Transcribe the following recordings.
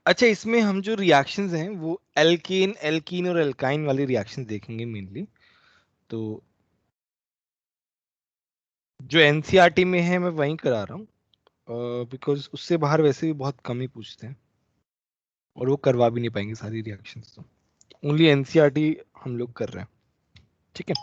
अच्छा, इसमें हम जो रिएक्शंस हैं वो एल्केन एल्कीन और एल्काइन वाली रिएक्शंस देखेंगे मेनली। तो जो एनसीईआरटी में है मैं वहीं करा रहा हूँ, बिकॉज उससे बाहर वैसे भी बहुत कम ही पूछते हैं और वो करवा भी नहीं पाएंगे सारी रिएक्शंस। तो ओनली एनसीईआरटी हम लोग कर रहे हैं, ठीक है।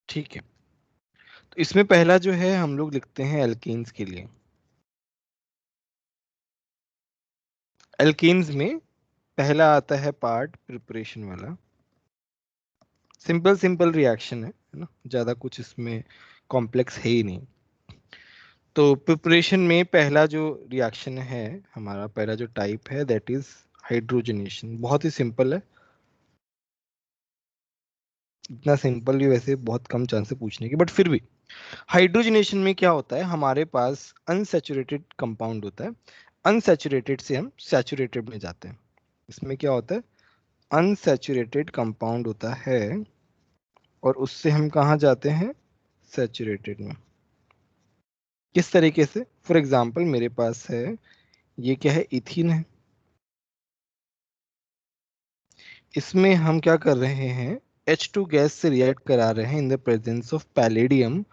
ठीक है, तो इसमें पहला जो है हम लोग लिखते हैं एल्केन्स के लिए। एल्केन्स में पहला आता है पार्ट प्रिपरेशन वाला। सिंपल सिंपल रिएक्शन है ना, ज्यादा कुछ इसमें कॉम्प्लेक्स है ही नहीं। तो प्रिपरेशन में पहला जो रिएक्शन है, हमारा पहला जो टाइप है दैट इज हाइड्रोजनेशन। बहुत ही सिंपल है, इतना सिंपल भी वैसे बहुत कम चांस है पूछने की, बट फिर भी हाइड्रोजनेशन में क्या होता है, हमारे पास अनसैचुरेटेड कंपाउंड होता है। अनसैचुरेटेड से हम सैचुरेटेड में जाते हैं। इसमें क्या होता है, अनसैचुरेटेड कंपाउंड होता है और उससे हम कहाँ जाते हैं, सैचुरेटेड में। किस तरीके से, फॉर एग्जाम्पल मेरे पास है, ये क्या है, इथीन है। इसमें हम क्या कर रहे हैं, H2 गैस से रिएक्ट करा रहे हैं in the presence of palladium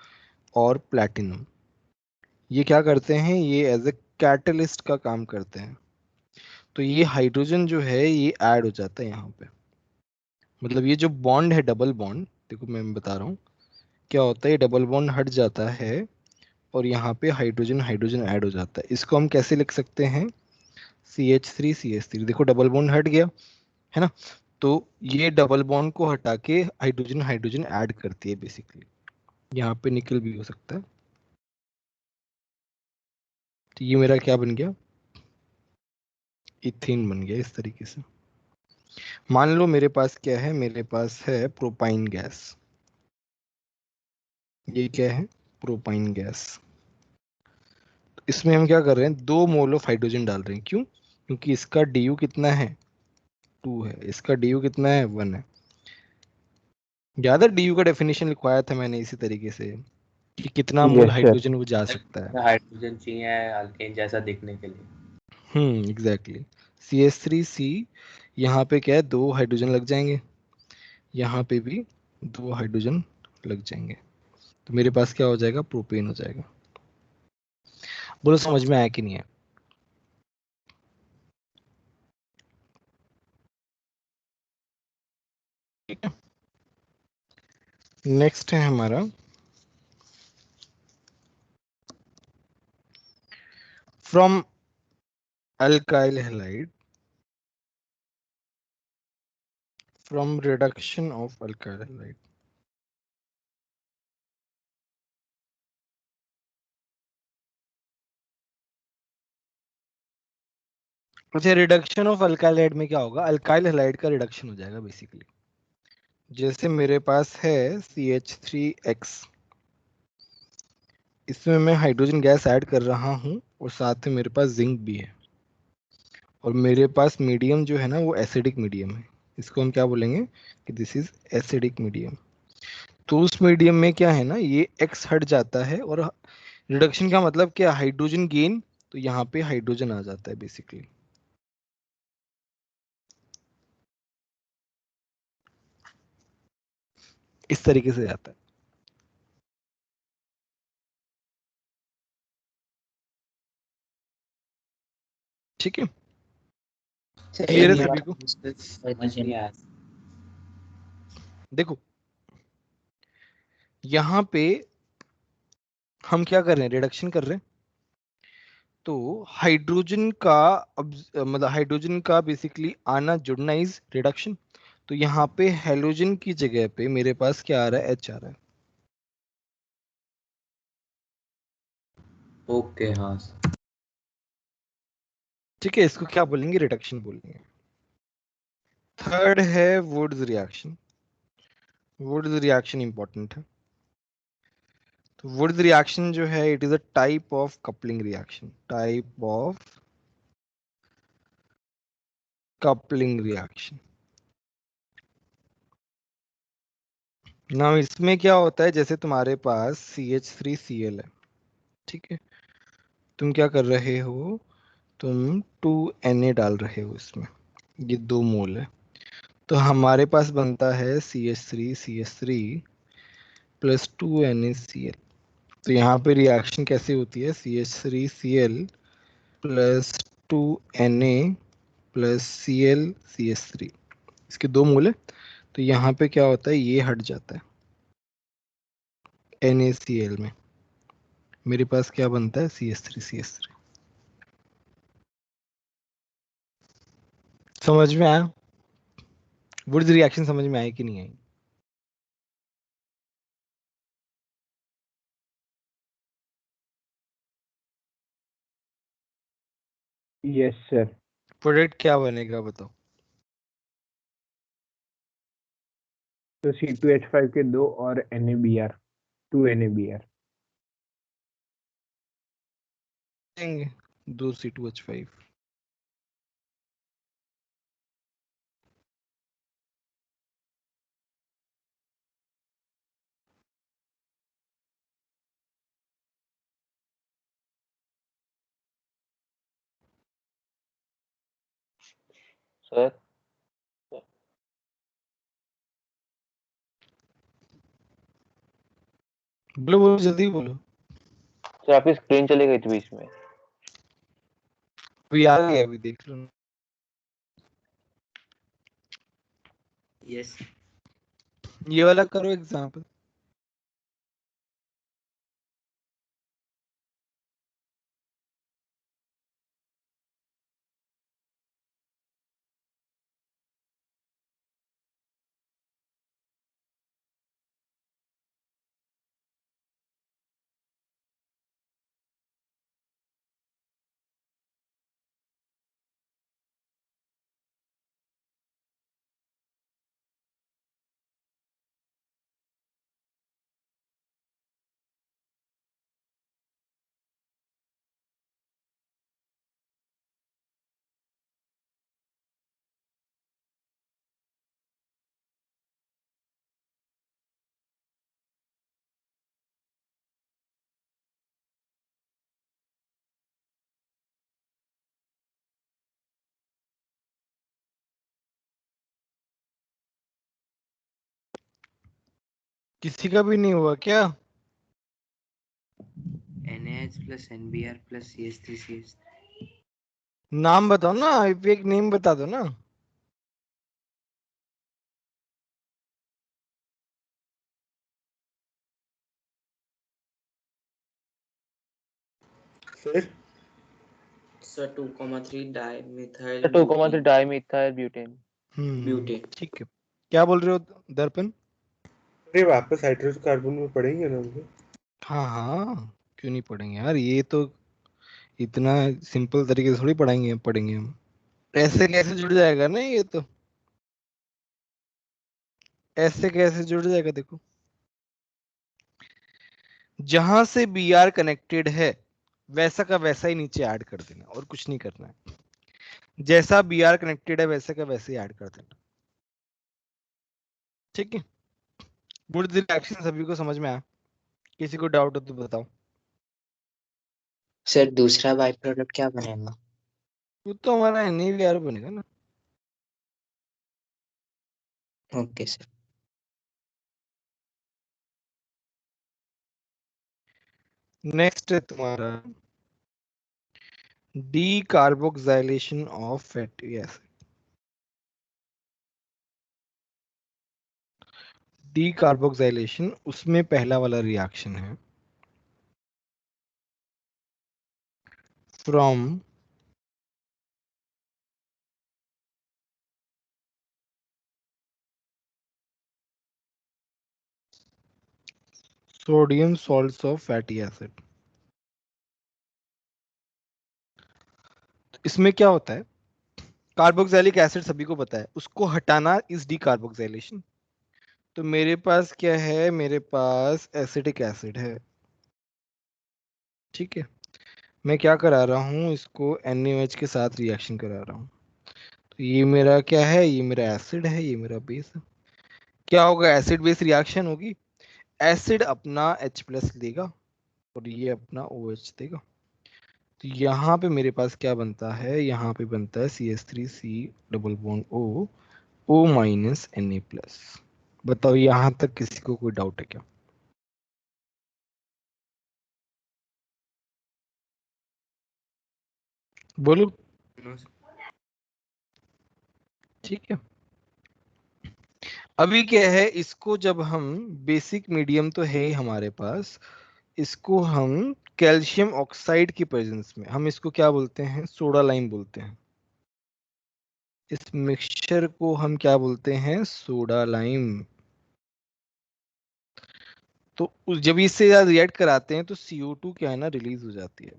और प्लैटिनम। ये क्या करते हैं, ये एज ए कैटलिस्ट का काम करते हैं। तो ये हाइड्रोजन जो है ये ऐड हो जाता है यहाँ पे। मतलब ये जो बॉन्ड है डबल बॉन्ड, देखो मैं बता रहा हूँ क्या होता है, ये डबल बॉन्ड हट जाता है और यहाँ पे हाइड्रोजन हाइड्रोजन ऐड हो जाता है। इसको हम कैसे लिख सकते हैं, CH3 CH3। देखो डबल बॉन्ड हट गया है ना। तो ये डबल बॉन्ड को हटा के हाइड्रोजन हाइड्रोजन ऐड करती है बेसिकली। यहाँ पे निकल भी हो सकता है। तो ये मेरा क्या बन गया, इथेन बन गया इस तरीके से। मान लो मेरे पास क्या है, मेरे पास है प्रोपाइन गैस। ये क्या है, प्रोपाइन गैस। इसमें हम क्या कर रहे हैं, 2 मोल ऑफ हाइड्रोजन डाल रहे हैं। क्यों, क्योंकि इसका डी कितना है, 2 है, इसका डी कितना है, 1 है। ज्यादा डी का डेफिनेशन लिखवाया था मैंने इसी तरीके से कि कितना मोल यस सर। हाइड्रोजन वो जा सकता है। हाइड्रोजन चाहिए अल्केन जैसा दिखने के लिए। एग्जैक्टली। CH3C, यहाँ पे क्या है, 2 हाइड्रोजन लग जाएंगे, यहाँ पे भी 2 हाइड्रोजन लग जाएंगे। तो मेरे पास क्या हो जाएगा, प्रोपेन हो जाएगा। बोलो समझ में आया कि नहीं है। ठीक है, नेक्स्ट है हमारा from alkyl halide, from reduction of alkyl halide. अच्छा, रिडक्शन ऑफ अल्काइल हैलाइड में क्या होगा, अल्काइल हैलाइड का रिडक्शन हो जाएगा बेसिकली। जैसे मेरे पास है CH3X, इसमें मैं हाइड्रोजन गैस ऐड कर रहा हूँ और साथ में मेरे पास जिंक भी है। और मेरे पास मीडियम जो है ना वो एसिडिक मीडियम है। इसको हम क्या बोलेंगे कि दिस इज एसिडिक मीडियम। तो उस मीडियम में क्या है ना, ये एक्स हट जाता है और रिडक्शन का मतलब क्या, हाइड्रोजन गेन। तो यहाँ पे हाइड्रोजन आ जाता है बेसिकली, इस तरीके से जाता है। ठीक है, क्लियर है ये सभी वाला को। समझ नहीं आया। देखो यहाँ पे हम क्या कर रहे हैं, रिडक्शन कर रहे हैं। तो हाइड्रोजन का मतलब हाइड्रोजन का बेसिकली आना जुड़ना इज रिडक्शन। तो यहाँ पे हेलोजन की जगह पे मेरे पास क्या आ रहा है, एच आ रहा है। ओके हाँ। ठीक है, इसको क्या बोलेंगे, रिडक्शन बोलेंगे। थर्ड है Wurtz reaction. Wurtz reaction important है। तो वुड्स रिएक्शन जो है it is a type of coupling reaction, type of coupling reaction. ना इसमें क्या होता है, जैसे तुम्हारे पास CH3Cl है, ठीक है, तुम क्या कर रहे हो, तुम 2Na डाल रहे हो इसमें, ये 2 मोल है, तो हमारे पास बनता है CH3CH3 प्लस 2NaCl। तो यहाँ पे रिएक्शन कैसे होती है, CH3Cl plus 2Na plus ClCH3, इसके 2 मोल है, तो यहाँ पे क्या होता है, ये हट जाता है, NaCl में मेरे पास क्या बनता है, CH3CH3। समझ में आया? वुड्स रिएक्शन समझ में आई कि नहीं आई? Yes sir. प्रोडक्ट क्या बनेगा बताओ? तो C2H5 के 2 और NaBr, 2NaBr। देंगे 2C2H5। सर बोलो बोलो, जल्दी बोलो। सर आपकी स्क्रीन चली गई थी बीच में। अभी आ गया, अभी देख लो। यस। ये वाला करो एग्जांपल। किसी का भी नहीं हुआ क्या? NaH plus NBr plus CH3CH। नाम बताओ ना, एक नेम बता दो ना। Sir sir 2,3 dimethyl 2,3 dimethyl butane. Butane. ठीक है, क्या बोल रहे हो दर्पण? अरे वापस हाइड्रोकार्बन में पढ़ेंगे ना हम लोग? हाँ हाँ, क्यों नहीं पढ़ेंगे यार, ये तो इतना सिंपल तरीके से थोड़ी पढ़ेंगे हम। ऐसे कैसे जुड़ जाएगा ना ये तो, ऐसे कैसे जुड़ जाएगा, देखो जहां से Br कनेक्टेड है वैसा का वैसा ही नीचे ऐड कर देना, और कुछ नहीं करना है। जैसा Br कनेक्टेड है वैसे का वैसे ही ऐड कर देना, ठीक है। गुड रिएक्शन सभी को समझ में आया? किसी को डाउट हो तो बताओ। सर दूसरा बाई प्रोडक्ट क्या बनेगा? वो तो हमारा NaBr बनेगा ना। Okay sir. नेक्स्ट है तुम्हारा decarboxylation of fatty acid. Decarboxylation, उसमें पहला वाला रिएक्शन है, from sodium salts of fatty acid. इसमें क्या होता है, कार्बोक्सिलिक एसिड सभी को पता है, उसको हटाना इस डीकार्बोक्सिलेशन। तो मेरे पास क्या है, मेरे पास एसिटिक एसिड है, ठीक है। मैं क्या करा रहा हूँ, इसको NaOH के साथ रिएक्शन करा रहा हूँ, तो ये मेरा क्या है, ये मेरा एसिड है, ये मेरा बेस है। क्या होगा, एसिड बेस रिएक्शन होगी। एसिड अपना H प्लस देगा और ये अपना OH देगा। तो यहाँ पे मेरे पास क्या बनता है, यहाँ पे बनता है CH3C double bond O minus Na plus. बताओ यहाँ तक किसी को कोई डाउट है क्या? बोलो। No sir. ठीक है। अभी क्या है, इसको जब हम बेसिक मीडियम तो है ही हमारे पास, इसको हम कैल्शियम ऑक्साइड की प्रेजेंस में हम इसको क्या बोलते हैं, सोडा लाइम बोलते हैं। इस मिक्सचर को हम क्या बोलते हैं, सोडा लाइम। तो जब इससे ज्यादा रिएक्ट कराते हैं तो CO2 क्या है ना, रिलीज हो जाती है।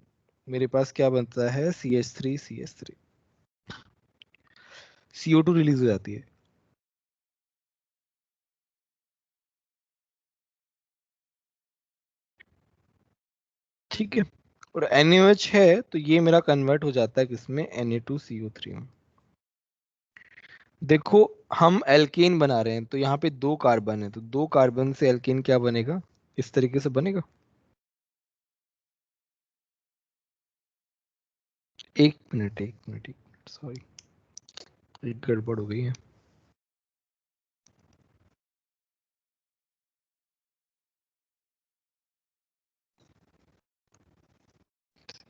मेरे पास क्या बनता है, CH3 CO2 रिलीज हो जाती है। ठीक है। और NaOH है तो ये मेरा कन्वर्ट हो जाता है किसमें, Na2CO3 में। देखो हम एल्केन बना रहे हैं तो यहाँ पे 2 कार्बन है, तो 2 कार्बन से एल्केन क्या बनेगा, इस तरीके से बनेगा। एक मिनट सॉरी, एक गड़बड़ हो गई है।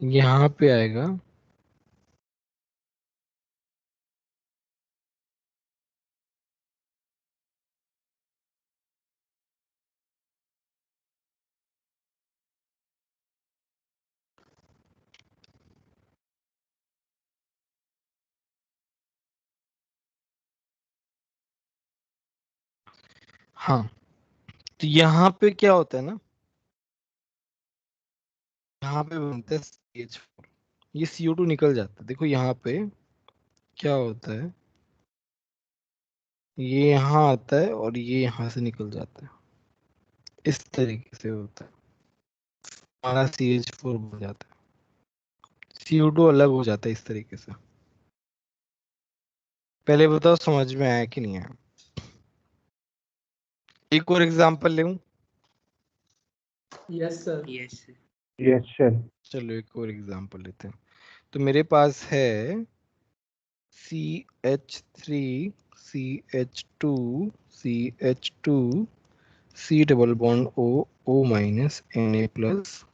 यहाँ पे आएगा हाँ। तो यहाँ पे क्या होता है ना, यहाँ पे बनता है CH4, ये CO2 निकल जाता है। देखो यहाँ पे क्या होता है, ये यहाँ आता है और ये यहाँ से निकल जाता है, इस तरीके से होता है। हमारा CH4 बन जाता है, CO2 अलग हो जाता है इस तरीके से। पहले बताओ समझ में आया कि नहीं आया? एक और एग्जांपल ले। Yes sir. Yes sir. Yes sir. चलो एक और एग्जांपल लेते हैं। तो मेरे पास है CH3 CH2 CH2 C double bond O minus Na plus.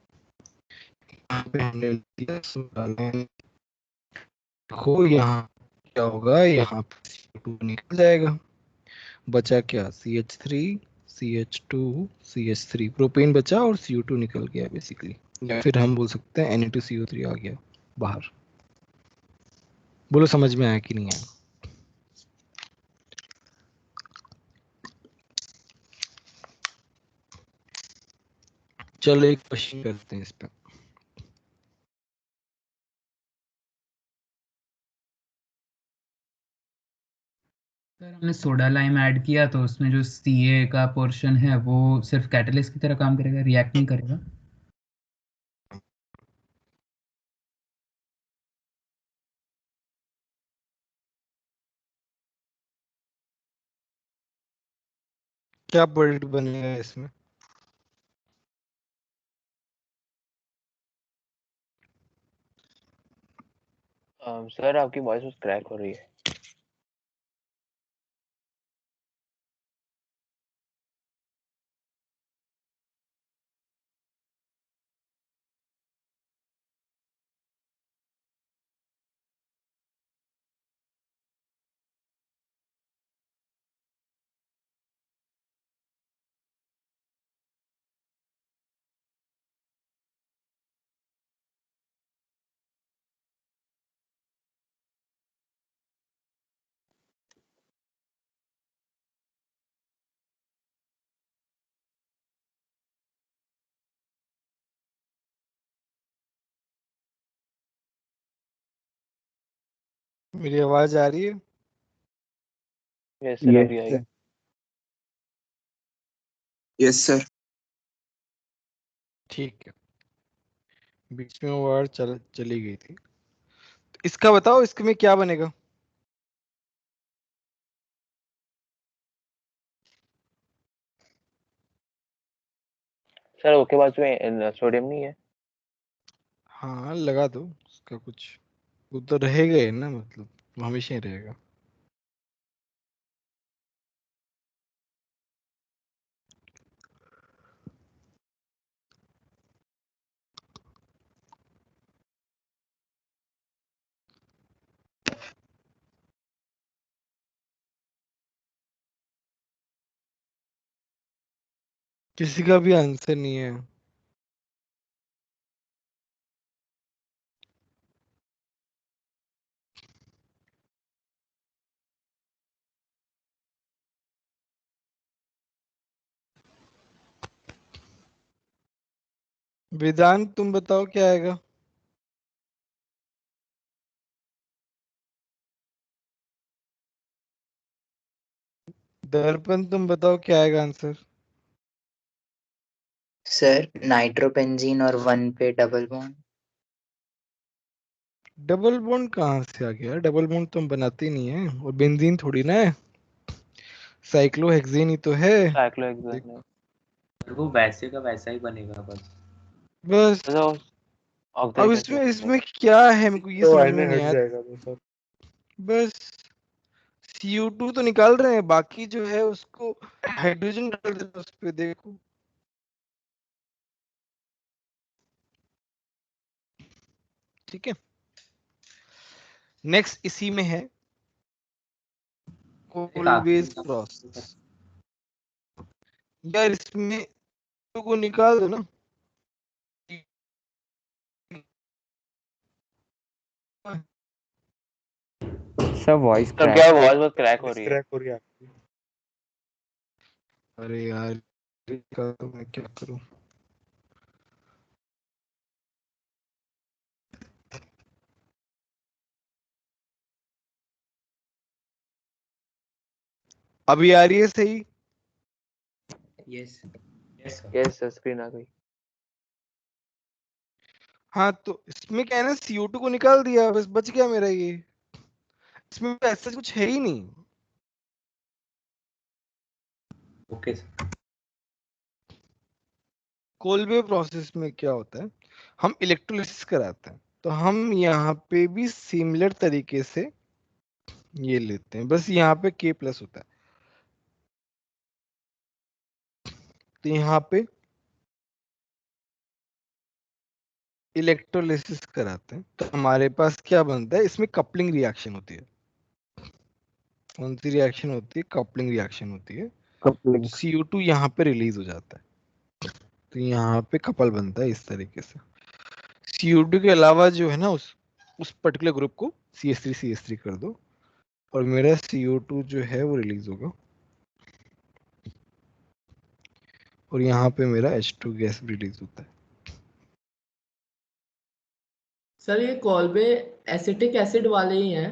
यहाँ पे हमने लिया सोडा लाइम। देखो यहाँ क्या होगा, यहाँ पे CO2 निकल जाएगा, बचा क्या, CH3 CH2 प्रोपेन बचा और CO2 निकल गया बेसिकली। या फिर हम बोल सकते हैं Na2CO3 आ गया बाहर। बोलो समझ में आया कि नहीं आया? चलो एक क्वेश्चन करते हैं इस पे। सर हमने सोडा लाइम ऐड किया तो उसमें जो CA का पोर्शन है वो सिर्फ कैटलिस्ट की तरह काम करेगा, रिएक्ट नहीं करेगा। क्या प्रोडक्ट बनेगा इसमें? सर आपकी वॉइस क्रैक हो रही है। मेरी आवाज आ रही है? यस सर यस अभी आई। सर। Yes sir. ठीक है, बीच में वो वर्ड चली गई थी। तो इसका बताओ, इसके में क्या बनेगा? सर ओके बाजू में सोडियम नहीं है? हाँ लगा दो, उसका कुछ वो तो रहेगा ही ना, मतलब वो हमेशा ही रहेगा। किसी का भी आंसर नहीं है। वेदांत तुम बताओ क्या आएगा। दर्पण तुम बताओ क्या आएगा आंसर। सर नाइट्रोबेंजीन और 1 पे डबल बॉन्ड। डबल बॉन्ड कहाँ से आ गया? डबल बॉन्ड तुम बनाते ही नहीं है, और बेंजीन थोड़ी ना है, साइक्लोहेक्सेन ही तो है। साइक्लोहेक्सेन है। और वो वैसे का वैसा ही बनेगा बस। बस तो अब ऑक्सीडाइजेशन इसमें इसमें क्या है, मेरे को ये तो समझ आने में नहीं हट आया। जाएगा वो सब। बस CO2 तो निकाल रहे हैं, बाकी जो है उसको हाइड्रोजन डाल देना उस पे, देखो। ठीक है, नेक्स्ट इसी में है एक आखिरी कोलवेज प्रोसेस। यार इसमें को निकाल दो ना। सर वॉइस सर क्या आवाज बहुत क्रैक हो वॉइस रही है? क्रैक हो रही है आपकी। अरे यार तो मैं क्या करूं। अभी आ रही है सही? Yes yes yes sir screen आ गई। हाँ तो इसमें क्या है ना, CO2 को निकाल दिया, बस बच गया मेरा ये। इसमें ऐसा कुछ है ही नहीं। Okay sir. कोलबे प्रोसेस में क्या होता है, हम इलेक्ट्रोलिसिस कराते हैं, तो हम यहाँ पे भी सिमिलर तरीके से ये लेते हैं, बस यहाँ पे K प्लस होता है। तो यहाँ पे इलेक्ट्रोलिसिस कराते हैं तो हमारे पास क्या बनता है, इसमें कपलिंग रिएक्शन होती है। कौन सी रिएक्शन होती है? कपलिंग रिएक्शन होती है। कपलिंग। CO2 यहाँ पे रिलीज हो जाता है, तो यहाँ पे कपल बनता है इस तरीके से। CO2 के अलावा जो है ना, उस पर्टिकुलर ग्रुप को CH3 कर दो, और मेरा CO2 जो है वो रिलीज होगा, और यहाँ पे मेरा H2 गैस रिलीज होता है। सर ये कॉल्बे एसिटिक एसिड वाले ही हैं।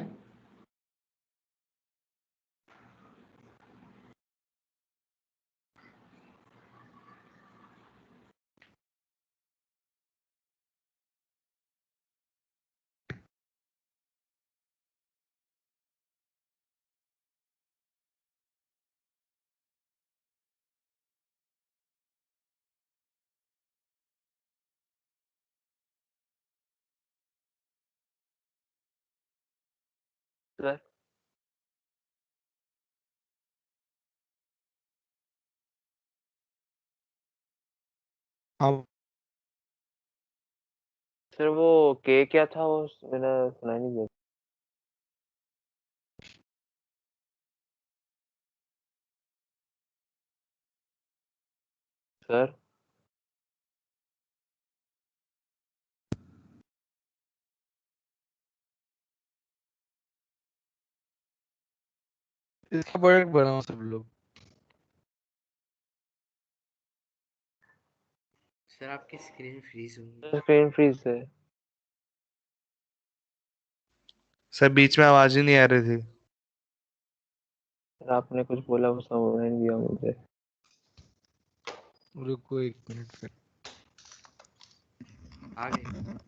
सर हाँ सर वो के क्या था वो मैंने सुना ही नहीं दिया। सर इसका प्रोडक्ट बनाओ सब लोग। सर आपकी स्क्रीन फ्रीज होगी। स्क्रीन फ्रीज है। सर बीच में आवाज ही नहीं आ रही थी। सर आपने कुछ बोला वो समझ नहीं दिया मुझे। रुको 1 मिनट फिर। आ गए।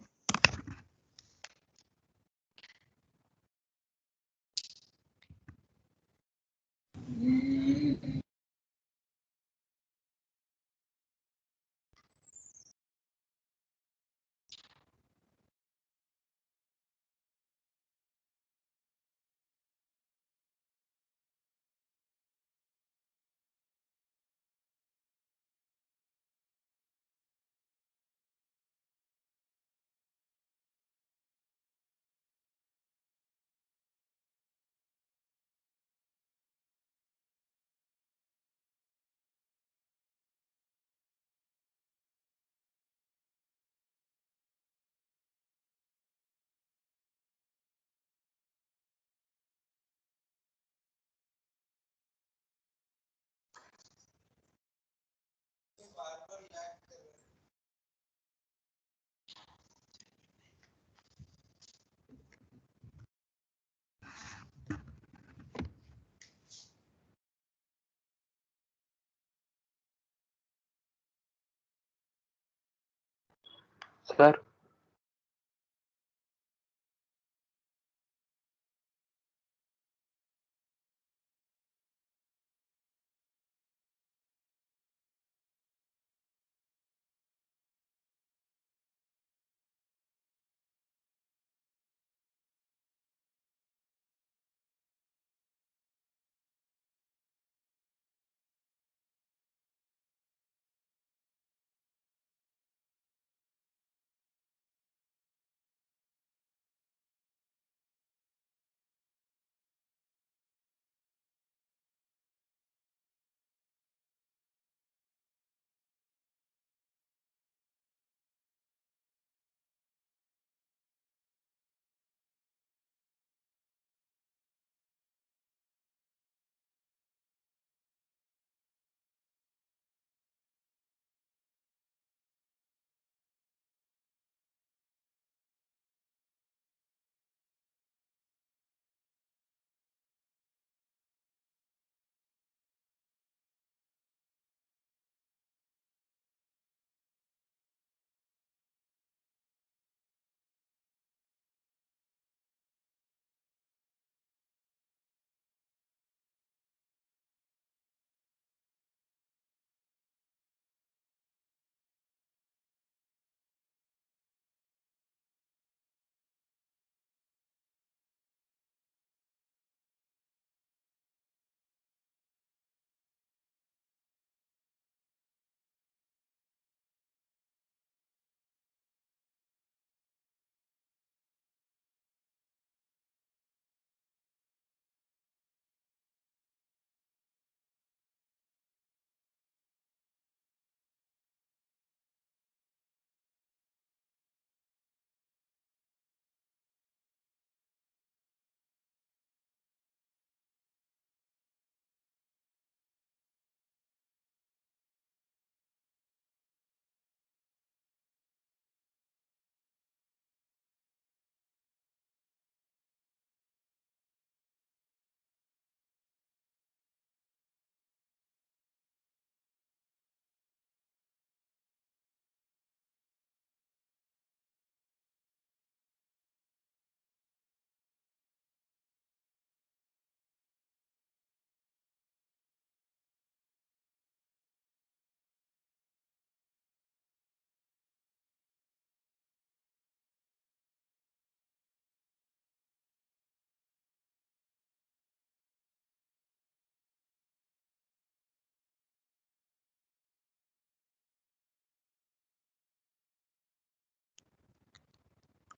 सर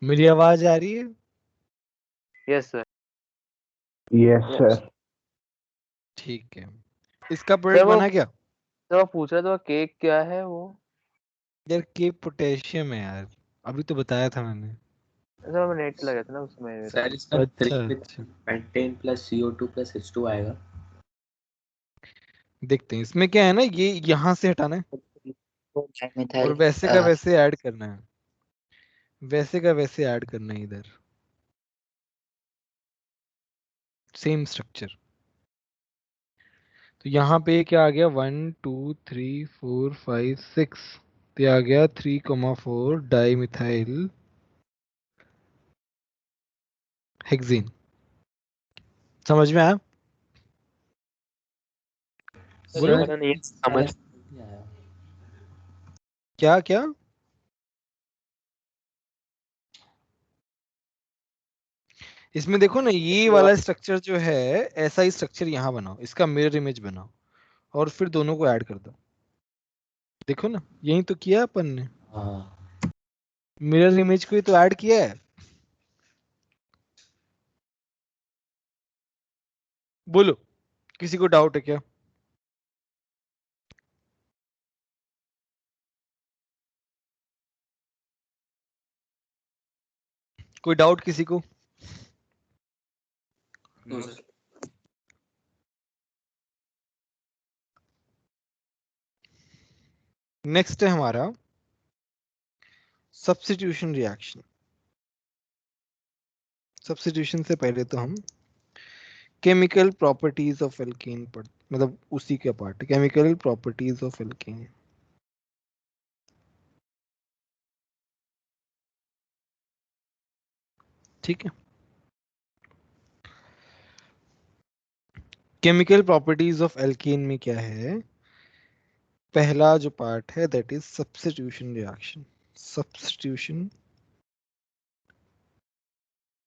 मेरी आवाज आ रही है? Yes sir. Yes sir. ठीक है, इसका सर प्रोडक्ट वो बना क्या? सर वो पूछ रहा था केक क्या है वो? यार के पोटेशियम है यार, अभी तो बताया था मैंने। सर मैं नेट लगा था ना उसमें। सर इसका अच्छा 3 विद अच्छा, pentane plus CO2 plus H2 आएगा। देखते हैं इसमें क्या है ना, ये यहाँ से हटाना है और डाइमिथाइल वैसे का वैसे ऐड करना है, वैसे का वैसे ऐड करना है इधर, सेम स्ट्रक्चर। तो यहाँ पे क्या आ गया, 1 2 3 4 5 6, तो ये आ गया 3,4 डाइमिथाइल हेक्सेन। समझ में आया? बोलो। पता नहीं है समझ। क्या क्या? इसमें देखो ना, ये वाला स्ट्रक्चर जो है, ऐसा ही स्ट्रक्चर यहाँ बनाओ, इसका मिरर इमेज बनाओ और फिर दोनों को ऐड कर दो। देखो ना, यही तो किया अपन ने, हाँ मिरर इमेज को ही तो ऐड किया है। बोलो, किसी को डाउट है क्या? कोई डाउट किसी को? No sir. नेक्स्ट है हमारा सब्स्टिट्यूशन रिएक्शन। सब्स्टिट्यूशन से पहले तो हम केमिकल प्रॉपर्टीज ऑफ एल्केन पढ़, मतलब उसी के part, chemical properties of alkene. ठीक है। केमिकल प्रॉपर्टीज ऑफ एल्केन में क्या है, पहला जो पार्ट है that is substitution reaction. Substitution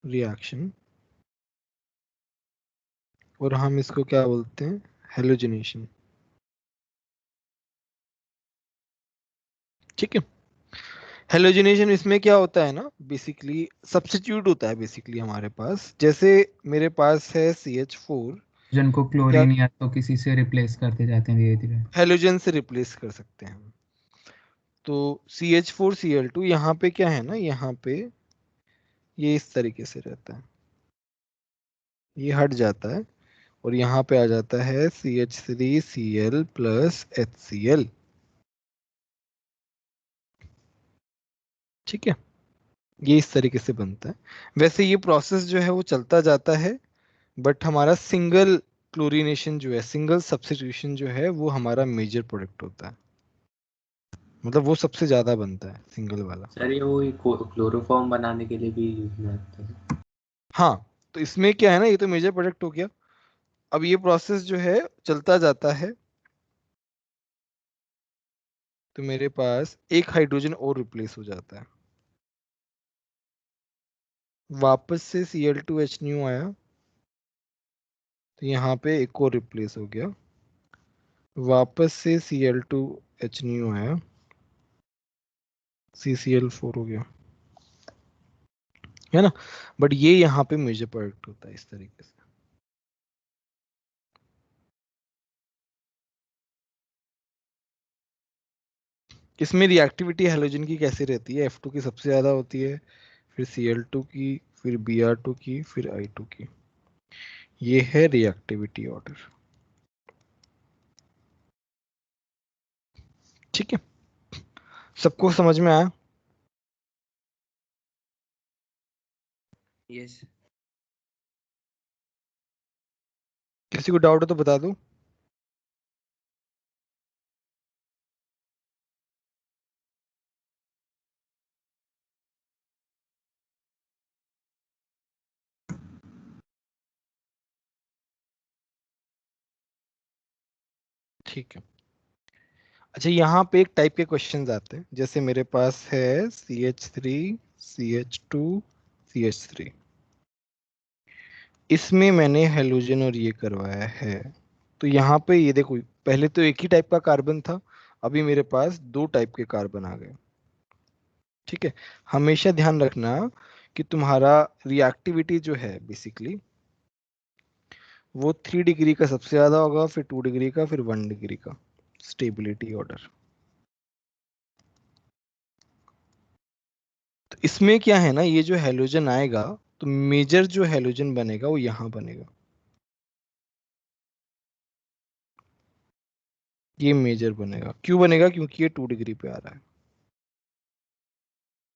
reaction, और हम इसको क्या बोलते हैं, हेलोजिनेशन। ठीक है। हेलोजिनेशन इसमें क्या होता है ना, बेसिकली सब्स्टिट्यूट होता है बेसिकली हमारे पास, जैसे मेरे पास है CH4, जिनको क्या क्लोरीन या तो किसी से रिप्लेस करते जाते हैं धीरे धीरे। हेलोजन से रिप्लेस कर सकते हैं हम। तो CH4Cl2 यहाँ पे क्या है ना, यहाँ पे ये इस तरीके से रहता है, ये हट जाता है और यहाँ पे आ जाता है CH3Cl प्लस HCl। ठीक है, ये इस तरीके से बनता है। वैसे ये प्रोसेस जो है वो चलता जाता है, बट हमारा सिंगल क्लोरीनेशन जो है, सिंगल सब्स्टिट्यूशन जो है, वो हमारा मेजर प्रोडक्ट होता है, मतलब वो सबसे ज्यादा बनता है सिंगल वाला। सर ये वो क्लोरोफॉर्म बनाने के लिए भी यूज में आता है। हाँ, तो इसमें क्या है ना, ये तो मेजर प्रोडक्ट हो गया। अब ये प्रोसेस जो है चलता जाता है, तो मेरे पास एक हाइड्रोजन और रिप्लेस हो जाता है, वापस से Cl2H आया, तो यहाँ पे एक और रिप्लेस हो गया, वापस से Cl2H आया, CCl4 हो गया, है ना। बट ये यहाँ पे मेजर प्रोडक्ट होता है इस तरीके से। इसमें रिएक्टिविटी हैलोजन की कैसे रहती है, F2 की सबसे ज्यादा होती है, फिर Cl2 की, फिर Br2 की, फिर I2 की। ये है रिएक्टिविटी ऑर्डर। ठीक है, सबको समझ में आया? यस। किसी को डाउट है तो बता दो। ठीक है। अच्छा, यहाँ पे एक टाइप के क्वेश्चंस आते हैं, जैसे मेरे पास है CH3 CH2 CH3, इसमें मैंने हेलोजन और ये करवाया है। तो यहाँ पे ये देखो, पहले तो एक ही टाइप का कार्बन था, अभी मेरे पास दो टाइप के कार्बन आ गए। ठीक है, हमेशा ध्यान रखना कि तुम्हारा रिएक्टिविटी जो है बेसिकली वो 3 डिग्री का सबसे ज्यादा होगा, फिर 2 डिग्री का, फिर 1 डिग्री का स्टेबिलिटी ऑर्डर। तो इसमें क्या है ना, ये जो हेलोजन आएगा, तो मेजर जो हेलोजन बनेगा वो यहां बनेगा, ये मेजर बनेगा। क्यों बनेगा? क्योंकि ये 2 डिग्री पे आ रहा है।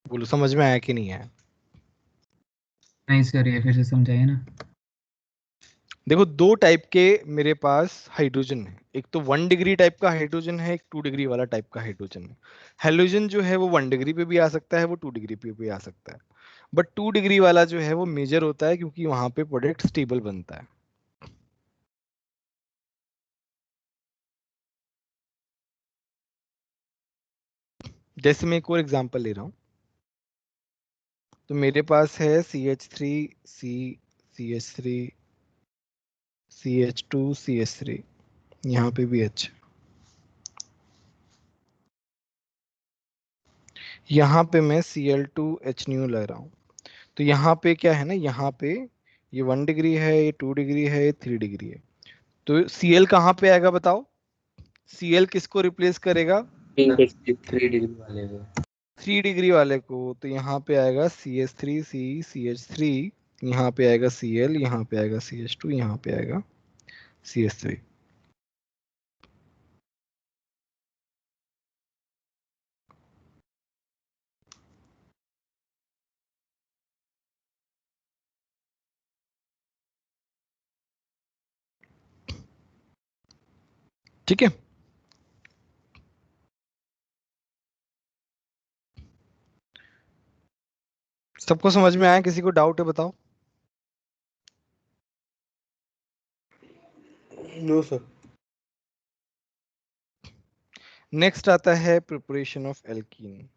बोलो समझ में आया कि नहीं आया? नहीं सर, ये फिर से समझाइए ना। देखो, दो टाइप के मेरे पास हाइड्रोजन है, एक तो 1 डिग्री टाइप का हाइड्रोजन है, एक 2 डिग्री वाला टाइप का हाइड्रोजन है। हेलोजन जो है वो 1 डिग्री पे भी आ सकता है, वो 2 डिग्री पे भी आ सकता है, बट 2 डिग्री वाला जो है वो मेजर होता है, क्योंकि वहां पे प्रोडक्ट स्टेबल बनता है। जैसे मैं एक और एग्जांपल ले रहा हूँ, तो मेरे पास है CH3C CH3 CH2 CH3, यहाँ पे भी H, यहाँ पे मैं Cl2H ले रहा हूँ। तो यहाँ पे क्या है ना, यहाँ पे ये 1 डिग्री है, ये 2 डिग्री है, ये 3 डिग्री है। तो Cl कहाँ पे आएगा बताओ? Cl किसको रिप्लेस करेगा? 3 डिग्री वाले में। 3 डिग्री वाले को। तो यहाँ पे आएगा CH3C CH3, यहाँ पे आएगा Cl, यहाँ पे आएगा CH2, यहाँ पे आएगा CH3। ठीक है, सबको समझ में आया? किसी को डाउट है बताओ। No sir. नेक्स्ट आता है प्रिपरेशन ऑफ एल्कीन।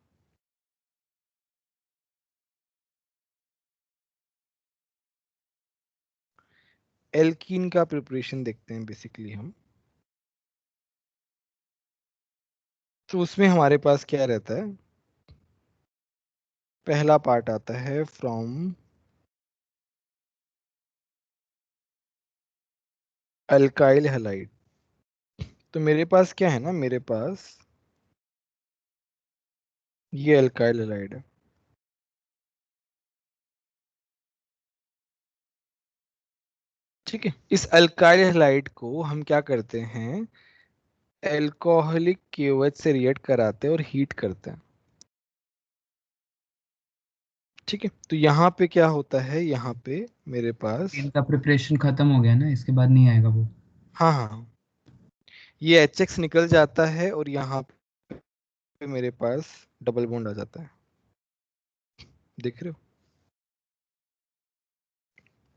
एल्कीन का प्रिपरेशन देखते हैं बेसिकली हम। तो उसमें हमारे पास क्या रहता है? पहला पार्ट आता है फ्रॉम अल्काइल हैलाइड। तो मेरे पास क्या है ना, मेरे पास ये अल्काइल हैलाइड है। ठीक है, इस अल्काइल हैलाइड को हम क्या करते हैं, एल्कोहलिक KOH से रिएक्ट कराते हैं और हीट करते हैं। ठीक है, तो यहाँ पे क्या होता है, यहाँ पे मेरे पास इनका प्रिपरेशन खत्म हो गया ना, इसके बाद नहीं आएगा वो। हाँ हाँ, ये HX निकल जाता है और यहाँ पे मेरे पास डबल बॉन्ड आ जाता है। देख रहे हो,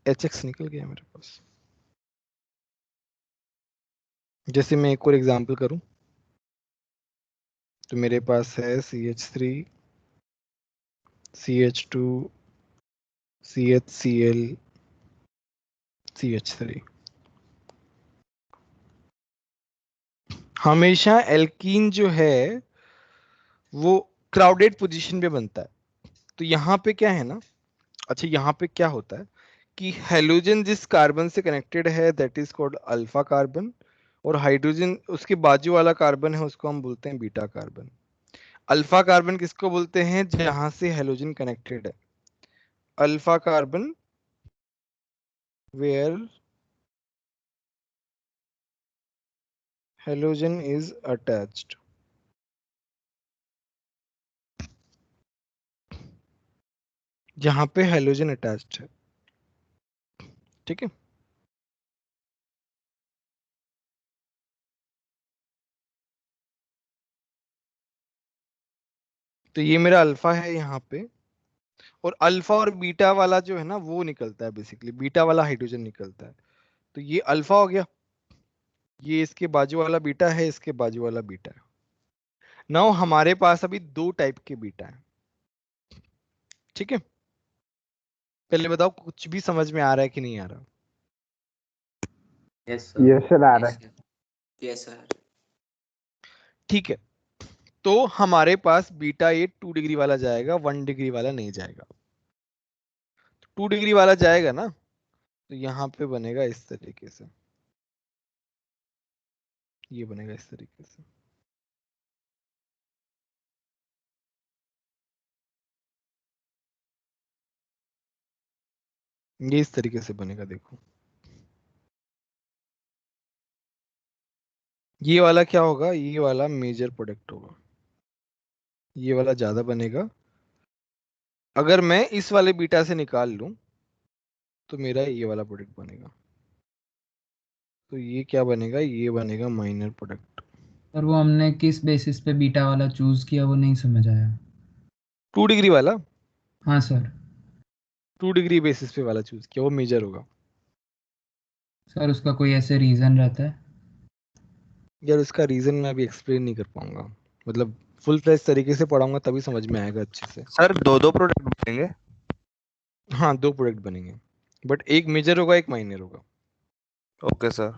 HX निकल गया मेरे पास। जैसे मैं एक और एग्जांपल करूं, तो मेरे पास है CH3 CH2 CHCl CH3। हमेशा एल्कीन जो है वो क्राउडेड पोजीशन पे बनता है। तो यहाँ पे क्या है ना, अच्छा यहाँ पे क्या होता है कि हेलोजन जिस कार्बन से कनेक्टेड है that is called alpha carbon, और हाइड्रोजन उसके बाजू वाला कार्बन है उसको हम बोलते हैं बीटा कार्बन। अल्फा कार्बन किसको बोलते हैं, जहां से हेलोजन कनेक्टेड है। Alpha carbon where halogen is attached. जहां पे हेलोजन अटैच्ड है। ठीक है, तो ये मेरा अल्फा है यहाँ पे, और अल्फा और बीटा वाला जो है ना वो निकलता है, बेसिकली बीटा वाला हाइड्रोजन निकलता है। तो ये अल्फा हो गया, ये इसके बाजू वाला बीटा है, इसके बाजू वाला बीटा है। नाउ हमारे पास अभी दो टाइप के बीटा है। ठीक है, पहले बताओ कुछ भी समझ में आ रहा है कि नहीं आ रहा? Yes sir. यस सर, आ रहा है। Yes sir. ठीक है, तो हमारे पास बीटा ये 2 डिग्री वाला जाएगा, 1 डिग्री वाला नहीं जाएगा। 2 डिग्री वाला जाएगा ना, तो यहाँ पे बनेगा इस तरीके से, ये बनेगा इस तरीके से। ये इस तरीके से बनेगा, देखो ये वाला क्या होगा, ये वाला मेजर प्रोडक्ट होगा, ये वाला ज्यादा बनेगा। अगर मैं इस वाले बीटा से निकाल लूं तो मेरा ये वाला प्रोडक्ट बनेगा। तो ये क्या बनेगा, ये बनेगा माइनर प्रोडक्ट। और वो हमने किस बेसिस पे बीटा वाला चूज किया, वो नहीं समझ आया। 2 डिग्री वाला, हाँ सर। 2 डिग्री बेसिस पे वाला चूज किया, वो मेजर होगा। सर उसका कोई ऐसे रीजन रहता है? यार उसका रीजन मैं अभी एक्सप्लेन नहीं कर पाऊंगा, मतलब फुल फ्लेज तरीके से पढ़ाऊंगा तभी समझ में आएगा अच्छे से। सर दो दो प्रोडक्ट बनेंगे? हाँ, दो प्रोडक्ट बनेंगे, बट एक मेजर होगा एक माइनर होगा। Okay sir.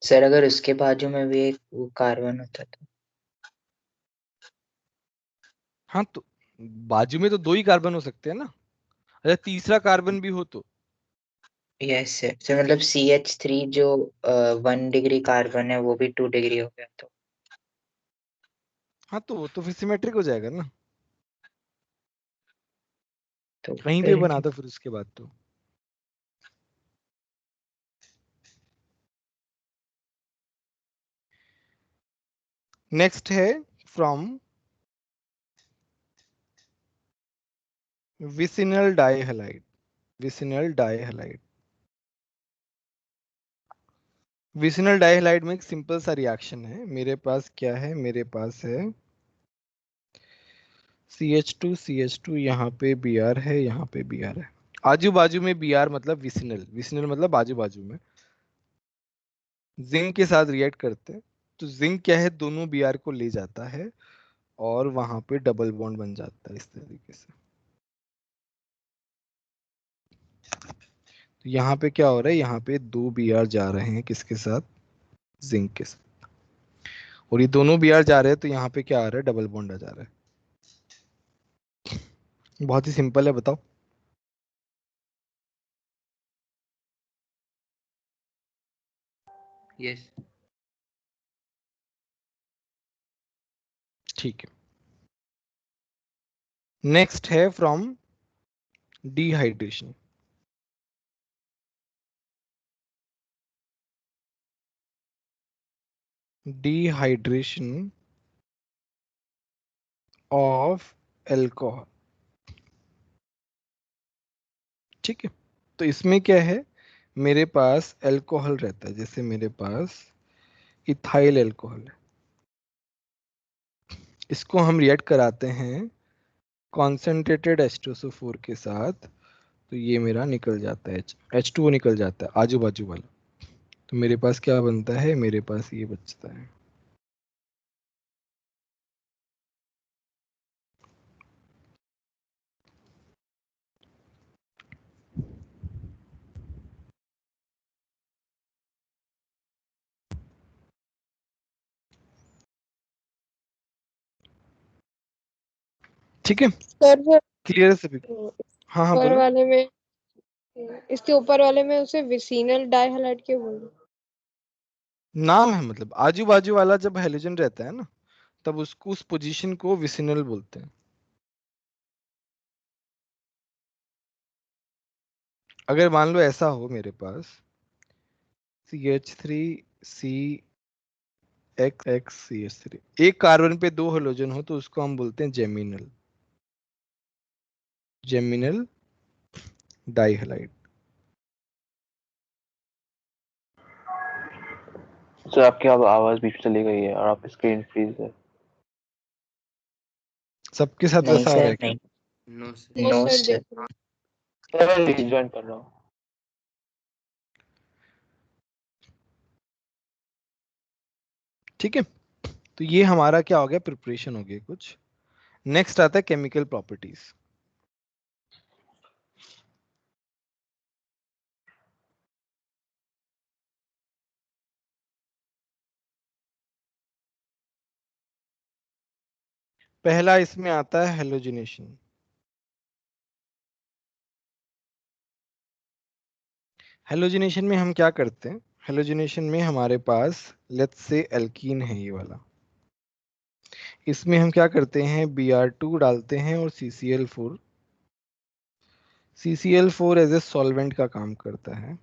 सर अगर उसके बाजू में भी एक वो कार्बन होता तो? हाँ, तो बाजू में तो दो ही कार्बन हो सकते हैं ना, अगर तीसरा कार्बन भी हो तो। Yes sir. सर मतलब CH3 जो 1 डिग्री कार्बन है वो भी 2 डिग्री हो गया तो? हाँ, तो वो तो फिर सिमेट्रिक हो जाएगा ना, तो कहीं भी फिर बना दो फिर उसके बाद तो। नेक्स्ट है फ्रॉम विसिनल डाइहैलाइड। विसिनल डाइहैलाइड, विसिनल डाइहैलाइड में एक सिंपल सा रिएक्शन है। मेरे पास क्या है, मेरे पास है CH2 यहाँ पे Br है, यहाँ पे Br है, आजू बाजू में Br मतलब विसिनल, विसिनल मतलब आजू बाजू में। जिंक के साथ रिएक्ट करते हैं तो जिंक क्या है, दोनों Br को ले जाता है और वहां पे डबल बॉन्ड बन जाता है इस तरीके से। तो यहाँ पे क्या हो रहा है, यहाँ पे 2 Br जा रहे हैं किसके साथ, जिंक के साथ, और ये दोनों Br जा रहे हैं तो यहाँ पे क्या आ रहा है, डबल बॉन्ड आ जा रहा है। बहुत ही सिंपल है, बताओ। यस। ठीक है, नेक्स्ट है from dehydration. Dehydration of alcohol. ठीक है, तो इसमें क्या है, मेरे पास एल्कोहल रहता है, जैसे मेरे पास इथाइल एल्कोहल है, इसको हम रिएक्ट कराते हैं कॉन्सेंट्रेटेड H2SO4 के साथ, तो ये मेरा निकल जाता है, H2O निकल जाता है आजू बाजू वाला, तो मेरे पास क्या बनता है, मेरे पास ये बचता है। ठीक है, सर वो क्लियर है सभी? हाँ हाँ ऊपर बोलो। वाले में, इसके ऊपर वाले में उसे विसिनल डाइहाइलाइट क्यों बोलूं? नाम है, मतलब आजू बाजू वाला जब हेलोजन रहता है ना, तब उसको, उस पोजीशन को विसिनल बोलते हैं। अगर मान लो ऐसा हो मेरे पास CH3CXXCH3, एक कार्बन पे 2 हेलोजन हो तो उसको हम बोलते हैं जेमिनल, जेमिनल डाइहाइलाइट। सर आपकी अब आवाज बीच में चली गई है और आप स्क्रीन फ्रीज है। सबके साथ नहीं वैसा हो रहा सर, है क्या? नहीं। No sir. No no sir, sir. देख रहा हूँ। सर मैं रीजॉइन कर रहा हूँ। ठीक है, तो ये हमारा क्या हो गया, प्रिपरेशन हो गया कुछ। नेक्स्ट आता है केमिकल प्रॉपर्टीज। पहला इसमें आता है हेलोजिनेशन। हेलोजिनेशन में हम क्या करते हैं, हेलोजिनेशन में हमारे पास लेट्स से एल्कीन है ये वाला, इसमें हम क्या करते हैं, Br2 डालते हैं और CCl4, CCl4 as a solvent का काम करता है।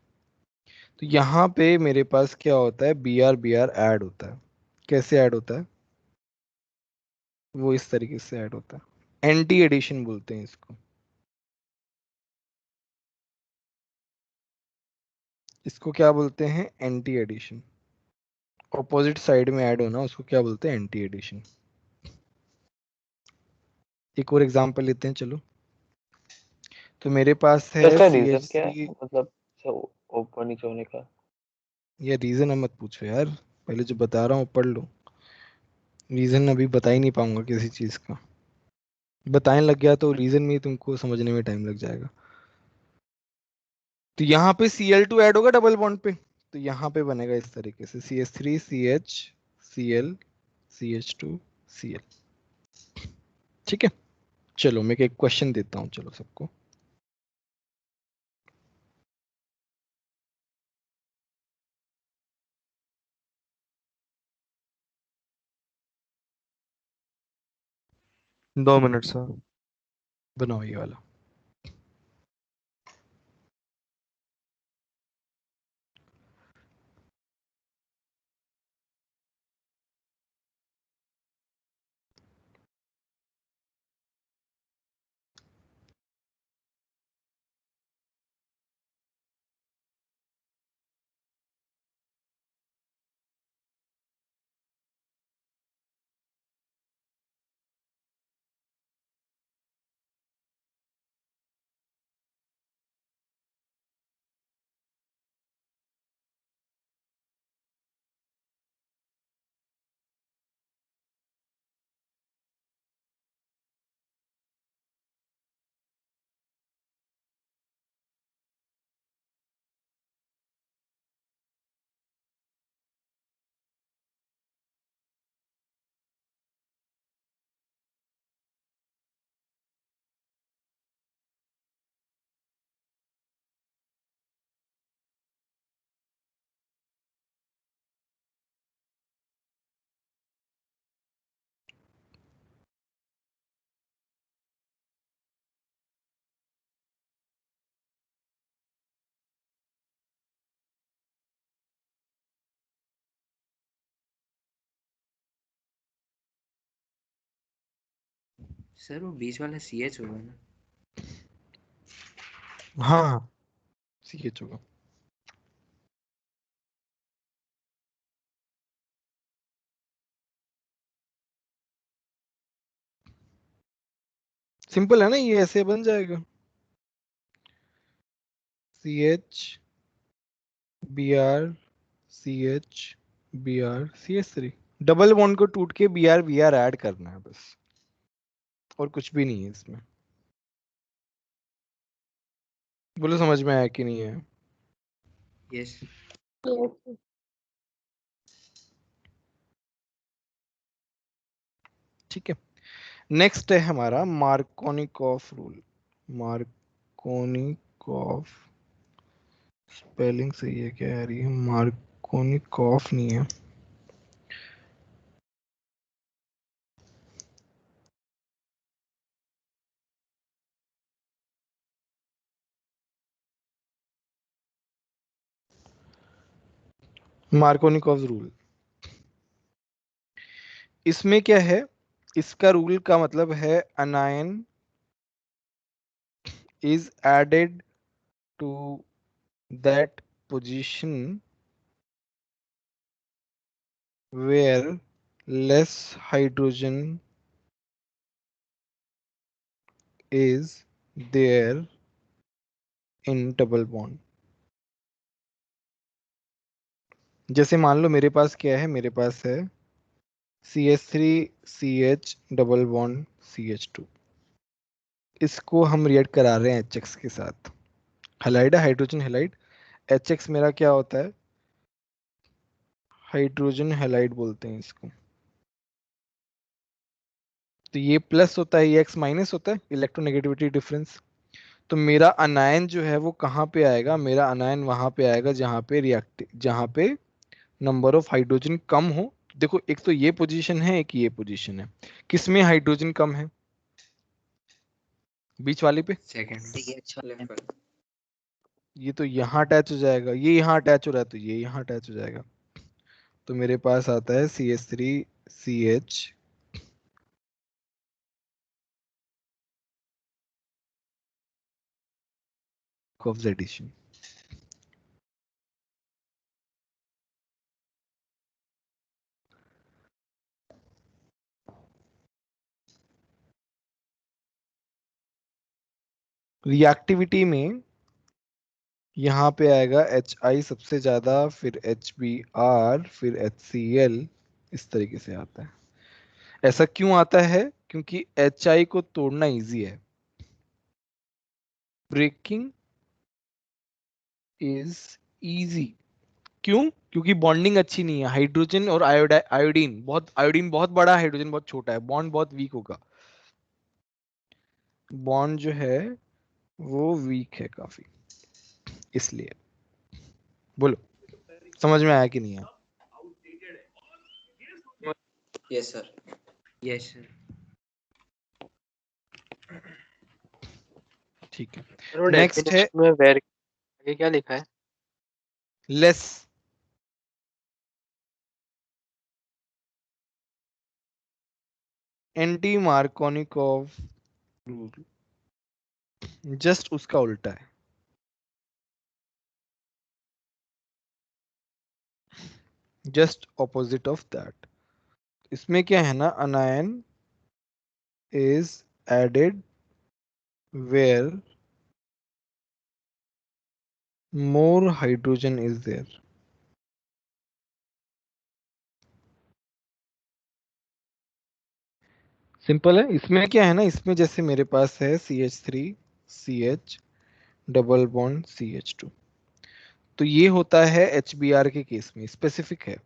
तो यहाँ पे मेरे पास क्या होता है, Br ऐड होता है। कैसे ऐड होता है, वो इस तरीके से ऐड होता है, एंटी एडिशन बोलते हैं इसको। इसको क्या बोलते हैं, एंटी एडिशन। ऑपोजिट साइड में ऐड होना उसको क्या बोलते हैं, एंटी एडिशन। एक और एग्जांपल लेते हैं चलो। तो मेरे पास तो है इसका सी रीजन एच क्या थ्री है, मतलब ऊपर नीचे होने का? ये रीजन अब मत पूछो यार, पहले जो बता रहा हूँ पढ़ लो। रीजन अभी बता ही नहीं पाऊंगा किसी चीज का, बताने लग गया तो रीजन में ही तुमको समझने में टाइम लग जाएगा। तो यहाँ पे Cl2 ऐड होगा डबल बॉन्ड पे, तो यहाँ पे बनेगा इस तरीके से CH3CH Cl, ठीक है। चलो मैं एक क्वेश्चन देता हूँ चलो सबको। दो मिनट सर। बनाओ ये वाला। सर वो बीच वाला CH होगा ना? हाँ CH होगा। सिंपल है ना, ये ऐसे बन जाएगा CH Br CH Br CH3। Double bond को टूट के Br Br ऐड करना है बस, और कुछ भी नहीं है इसमें। बोलो समझ में आया कि नहीं है? यस। Yes. ठीक है, नेक्स्ट है हमारा मार्कोनिकॉफ रूल। मार्कोनिकॉफ, स्पेलिंग सही है क्या यार? ये मार्कोनिकॉफ नहीं है। मार्कोनिकॉफ रूल, इसमें क्या है? इसका रूल का मतलब है अनायन is added to that position where less hydrogen is there in double bond। जैसे मान लो मेरे पास क्या है, मेरे पास है CH3CH डबल बॉन्ड CH2, इसको हम रिएक्ट करा रहे हैं HX के साथ। हैलाइड है, हाइड्रोजन हैलाइड। HX मेरा क्या होता है? हाइड्रोजन हैलाइड बोलते हैं इसको। तो ये प्लस होता है, ये X माइनस होता है, इलेक्ट्रोनेगेटिविटी डिफरेंस। तो मेरा अनायन जो है वो कहाँ पे आएगा? मेरा अनायन वहां पे आएगा जहाँ पे नंबर ऑफ हाइड्रोजन कम हो। देखो एक तो ये पोजीशन है, एक ये पोजीशन है। किसमें हाइड्रोजन कम है? बीच वाले पे। सेकंड। CH वाले में। ये तो यहाँ अटैच हो जाएगा, ये यहाँ अटैच हो रहा है तो ये यहाँ अटैच हो जाएगा। तो मेरे पास आता है CH3CH ऑफ एडिशन। रिएक्टिविटी में यहाँ पे आएगा HI सबसे ज्यादा, फिर HBr, फिर HCl, इस तरीके से आता है। ऐसा क्यों आता है? क्योंकि HI को तोड़ना इजी है। Breaking is easy. क्यों? क्योंकि बॉन्डिंग अच्छी नहीं है। हाइड्रोजन और आयोडीन बहुत बड़ा, हाइड्रोजन बहुत छोटा है, बॉन्ड बहुत वीक होगा। बॉन्ड जो है वो वीक है काफी, इसलिए। बोलो समझ में आया कि नहीं आया? Yes sir. Yes sir. ठीक है, और नेक्स्ट है डेफिनेशन में वेर आगे क्या लिखा है? Less. Anti Markovnikov rule just उसका उल्टा है। Just opposite of that. इसमें क्या है ना, anion is added where more hydrogen is there. Simple है। इसमें क्या है ना, इसमें जैसे मेरे पास है CH3CH डबल बॉन्ड CH2, तो ये होता है HBr के केस में, स्पेसिफिक है।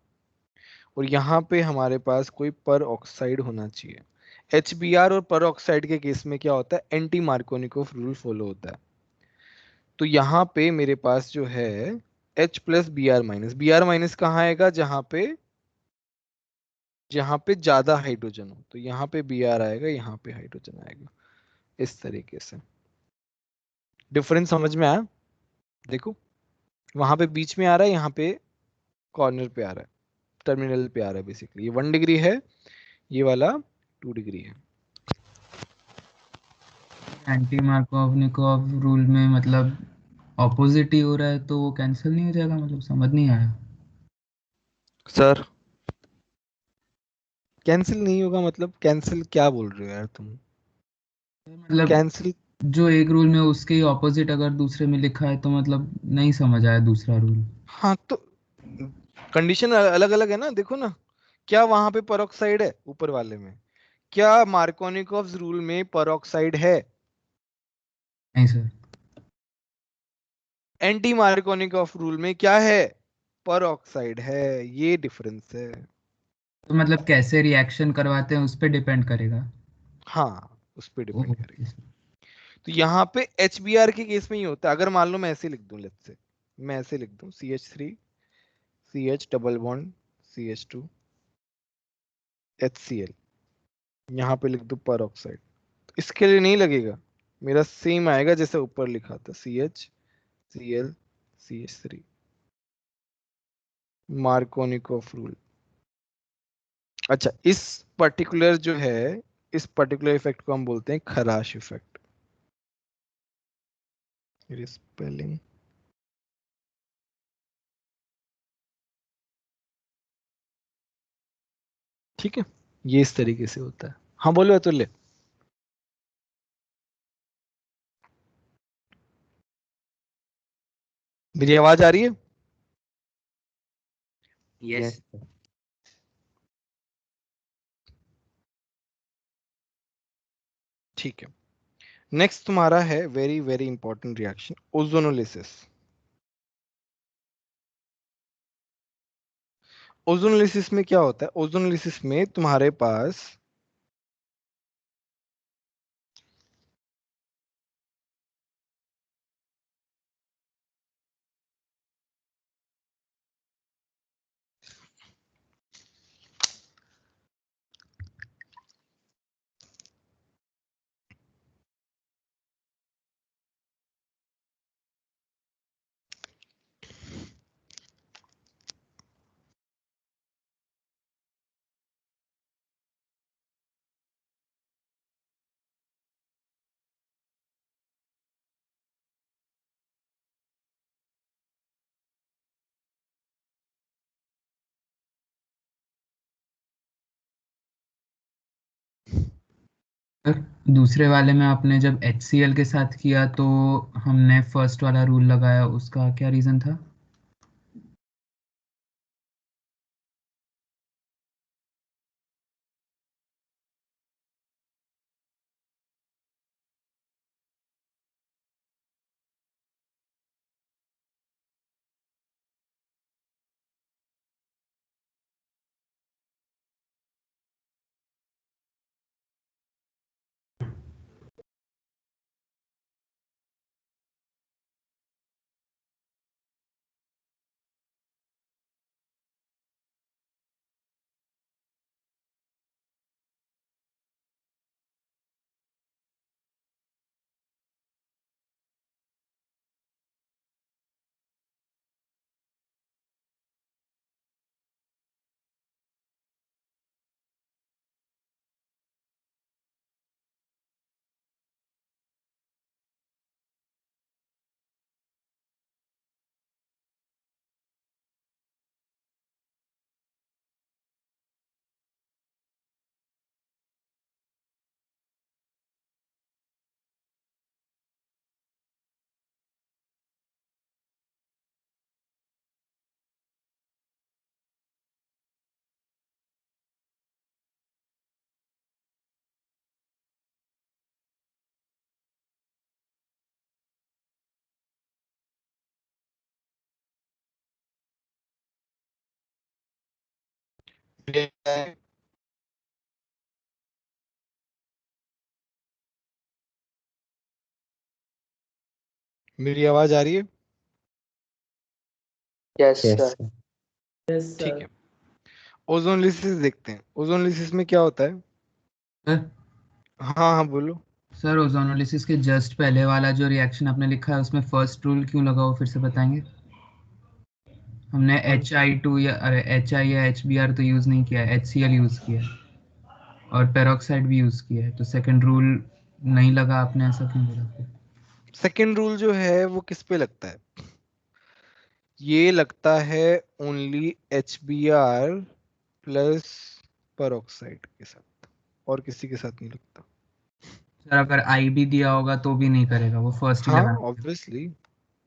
और यहाँ पे हमारे पास कोई पर ऑक्साइड होना चाहिए। HBr और पर ऑक्साइड के केस में क्या होता है? एंटी मार्कोनिकोव रूल फॉलो होता है। तो यहाँ पे मेरे पास जो है H प्लस Br माइनस कहाँ आएगा? जहाँ पे ज्यादा हाइड्रोजन हो, तो यहाँ पे Br आएगा, यहाँ पे हाइड्रोजन आएगा, इस तरीके से। डिफरेंस समझ में आया? देखो वहां पे बीच में आ रहा है, यहाँ पे कॉर्नर पे आ रहा है, टर्मिनल पे आ रहा है। बेसिकली ये 1 डिग्री है, ये वाला 2 डिग्री है। एंटी मार्कोवनिकोव रूल में मतलब ऑपोजिट ही हो रहा है तो वो कैंसिल नहीं हो जाएगा, मतलब समझ नहीं आया। सर कैंसिल नहीं होगा मतलब कैंसिल क्या बोल रहे हो यार तुम? मतलब कैंसिल जो एक रूल में उसके ही ऑपोजिट अगर दूसरे में लिखा है तो मतलब नहीं समझ आया दूसरा रूल। हाँ तो कंडीशन अलग अलग है ना, देखो ना, क्या वहां पे पेरोक्साइड है ऊपर वाले में? क्या मार्कोनिकोव्स रूल में पेरोक्साइड है? नहीं सर। एंटी मार्कोनिकोव रूल में क्या है? पेरोक्साइड है, ये डिफरेंस है। तो मतलब कैसे रिएक्शन करवाते हैं उस पर डिपेंड करेगा। हाँ उस पर डिपेंड ओके करेगा। सर। तो यहाँ पे HBr के केस में ही होता है। अगर मान लो मैं ऐसे लिख दूं, लेट्स से मैं ऐसे लिख दूं CH3 CH double bond CH2 HCl, यहाँ पे लिख दूं पेरोक्साइड, इसके लिए नहीं लगेगा, मेरा सेम आएगा जैसे ऊपर लिखा था CH Cl CH3, Markovnikov rule. अच्छा, इस पर्टिकुलर जो है, इस पर्टिकुलर इफेक्ट को हम बोलते हैं खराश इफेक्ट। स्पेलिंग ठीक है, ये इस तरीके से होता है। हाँ बोलो अतुल्य। मेरी आवाज आ रही है? यस ठीक है, नेक्स्ट तुम्हारा है very very important reaction, ozonolysis. Ozonolysis में क्या होता है? ओजोनोलिसिस में तुम्हारे पास सर दूसरे वाले में आपने जब HCl के साथ किया तो हमने फर्स्ट वाला रूल लगाया, उसका क्या रीज़न था? मेरी आवाज आ रही है? Yes yes sir. Sir. Yes ठीक सर। है, ओजोनोलिसिस देखते हैं। ओजोनोलिसिस में क्या होता है? सर हाँ हाँ बोलो। सर ओजोनोलिसिस के जस्ट पहले वाला जो रिएक्शन आपने लिखा है उसमें फर्स्ट रूल क्यों लगा, वो फिर से बताएंगे? हमने HI2 या HI या HBr तो यूज़ नहीं किया है, HCl यूज़ किया है और पेरोक्साइड भी यूज़ किया है, तो सेकंड रूल नहीं लगा, आपने ऐसा क्यों बोला फिर? सेकेंड रूल जो है वो किस पे लगता है? ये लगता है ओनली HBr प्लस परऑक्साइड के साथ, और किसी के साथ नहीं लगता। सर अगर आई भी दिया होगा तो भी नहीं करेगा, वो फर्स्ट ही हाँ लगा। ऑब्वियसली।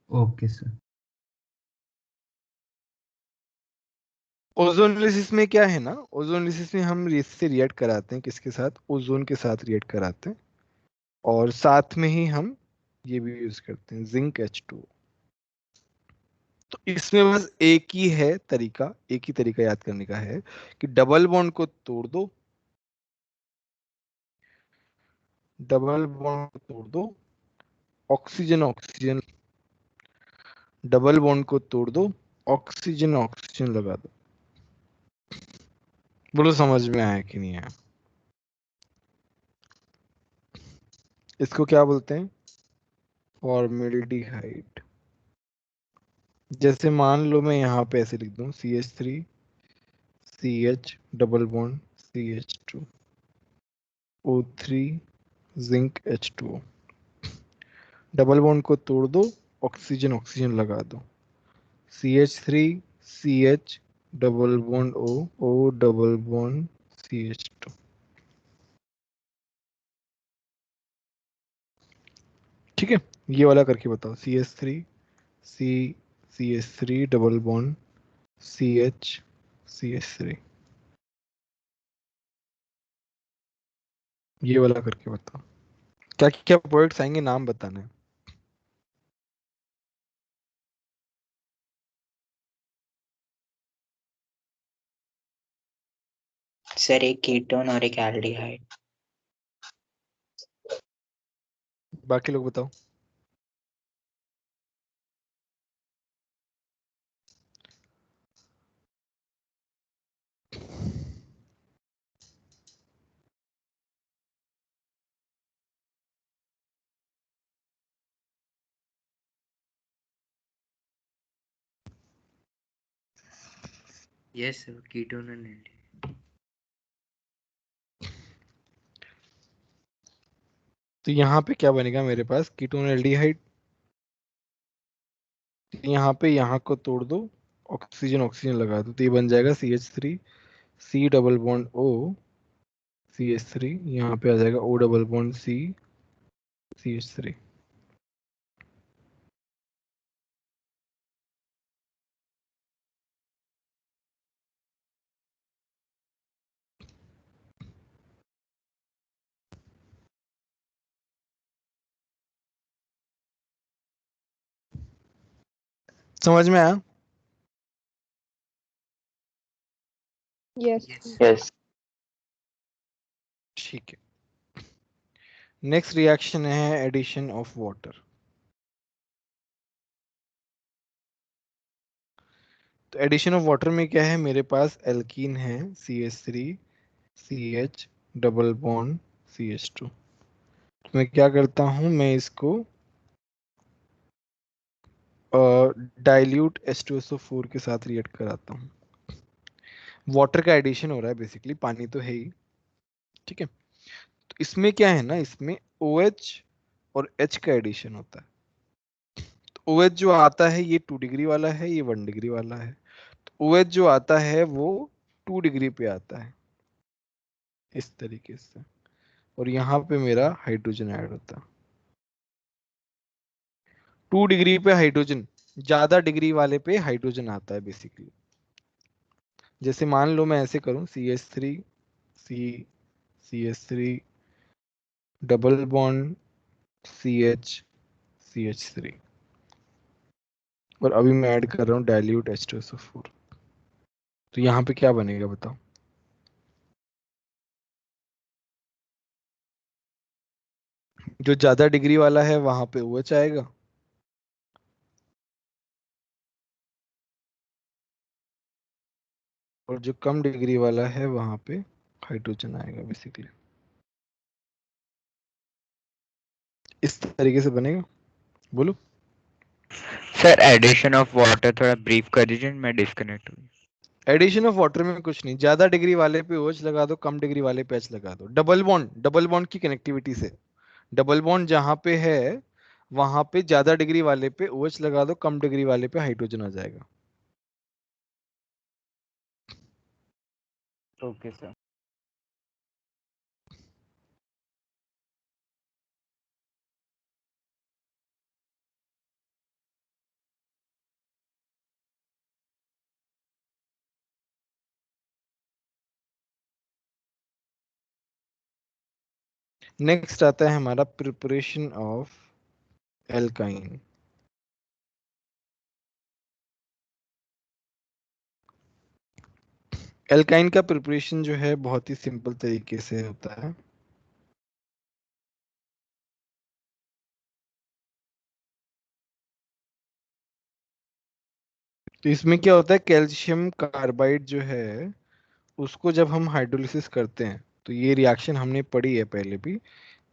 Okay sir. ओजोनलिसिस में क्या है ना, ओजोनलिसिस में हम इससे रिएक्ट कराते हैं, किसके साथ? ओजोन के साथ रिएक्ट कराते हैं, और साथ में ही हम ये भी यूज करते हैं, जिंक H2। तो इसमें बस एक ही है तरीका, एक ही तरीका याद करने का है कि डबल बॉन्ड को तोड़ दो, डबल बॉन्ड को तोड़ दो, ऑक्सीजन ऑक्सीजन, डबल बॉन्ड को तोड़ दो, ऑक्सीजन ऑक्सीजन लगा दो। बोलो समझ में आया कि नहीं आया? इसको क्या बोलते हैं? फॉर्मेल्डिहाइड। जैसे मान लो मैं यहाँ पे ऐसे लिख दूं, CH3 CH double bond CH2 O3 zinc H2O। Double bond को तोड़ दो, ऑक्सीजन ऑक्सीजन लगा दो, CH3 CH double bond O double bond CH2। ठीक है, ये वाला करके बताओ, CH3 CH3 double bond CH CH3, ये वाला करके बताओ। क्या क्या प्रोडक्ट्स आएंगे, नाम बताना है। सर एक कीटोन और एक एल्डिहाइड। बाकी लोग बताओ। Yes, sir. Ketone and aldehyde. तो यहाँ पे क्या बनेगा मेरे पास? Ketone aldehyde. यहाँ पे यहाँ को तोड़ दो, ऑक्सीजन ऑक्सीजन लगा दो, तो ये बन जाएगा CH3 C double bond O CH3, यहाँ पे आ जाएगा O double bond C CH3। समझ में आया? यस। यस। ठीक है, नेक्स्ट रिएक्शन है एडिशन ऑफ वाटर। तो एडिशन ऑफ वाटर में क्या है मेरे पास? एल्कीन है CH3 CH double bond CH2। तो मैं क्या करता हूं, मैं इसको डाइल्यूट H2SO4 के साथ रिएक्ट कराता हूँ। वाटर का एडिशन हो रहा है बेसिकली, पानी तो है ही। ठीक है, तो इसमें क्या है ना, इसमें OH और H का एडिशन होता है। तो OH जो आता है ये 2 डिग्री वाला है, ये 1 डिग्री वाला है। तो OH जो आता है वो 2 डिग्री पे आता है इस तरीके से, और यहाँ पे मेरा हाइड्रोजन ऐड होता है। 2 डिग्री पे हाइड्रोजन, ज्यादा डिग्री वाले पे हाइड्रोजन आता है बेसिकली। जैसे मान लो मैं ऐसे करूं, CH3 CH3 double bond CH CH3, और अभी मैं ऐड कर रहा हूँ डाइल्यूट H2SO4। तो यहाँ पे क्या बनेगा बताओ? जो ज्यादा डिग्री वाला है वहां पे OH आएगा, और जो कम डिग्री वाला है वहां पे हाइड्रोजन आएगा बेसिकली। इस तरीके से बनेगा, बोलो। सर एडिशन ऑफ वाटर थोड़ा ब्रीफ कर दीजिए, मैं डिस्कनेक्ट हुई। एडिशन ऑफ वाटर में कुछ नहीं, ज्यादा डिग्री वाले पे OH लगा दो, कम डिग्री वाले पे H लगा दो। डबल बॉन्ड की कनेक्टिविटी से, डबल बॉन्ड जहां पे है वहां पे ज्यादा डिग्री वाले पे OH लगा दो, कम डिग्री वाले पे हाइड्रोजन आ जाएगा। Okay sir. नेक्स्ट आता है हमारा प्रिपरेशन ऑफ एल्काइन। एल्काइन का प्रिपरेशन जो है बहुत ही सिंपल तरीके से होता है। तो इसमें क्या होता है, कैल्शियम कार्बाइड जो है उसको जब हम हाइड्रोलिसिस करते हैं तो ये रिएक्शन हमने पढ़ी है पहले भी,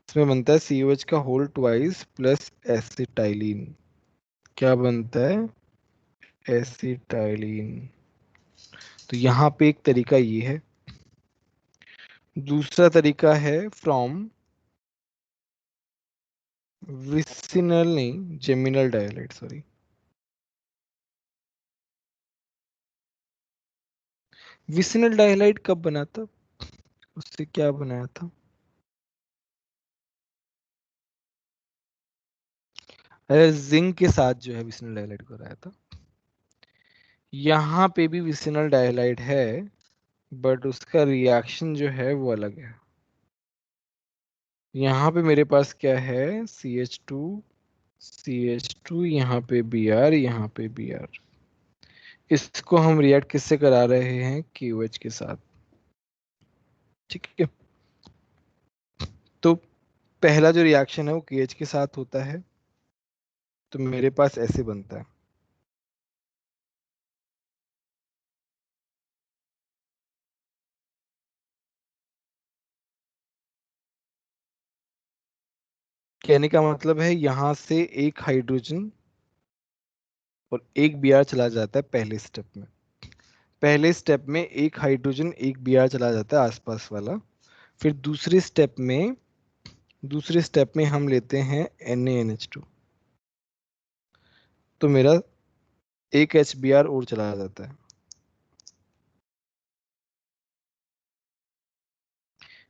इसमें बनता है COH का होल ट्वाइस प्लस एसिटाइलिन। क्या बनता है, एसिटाइलिन। तो यहाँ पे एक तरीका ये है। दूसरा तरीका है फ्रॉम विसिनल नहीं, जेमिनल डायलाइड, सॉरी। विसिनल डायलाइड कब बना था, उससे क्या बनाया था, अरे जिंक के साथ जो है विसिनल डायलाइड को बनाया था। यहाँ पे भी विसिनल डायलाइड है बट उसका रिएक्शन जो है वो अलग है। यहाँ पे मेरे पास क्या है, CH2 यहाँ पे Br, यहाँ पे Br। इसको हम रिएक्ट किससे करा रहे हैं, KOH के साथ। ठीक है, तो पहला जो रिएक्शन है वो KH के साथ होता है, तो मेरे पास ऐसे बनता है। कहने का मतलब है यहां से एक हाइड्रोजन और एक Br चला जाता है पहले स्टेप में। पहले स्टेप में एक हाइड्रोजन एक Br चला जाता है आसपास वाला। फिर दूसरे स्टेप में हम लेते हैं NaNH2, तो मेरा एक HBr और चला जाता है।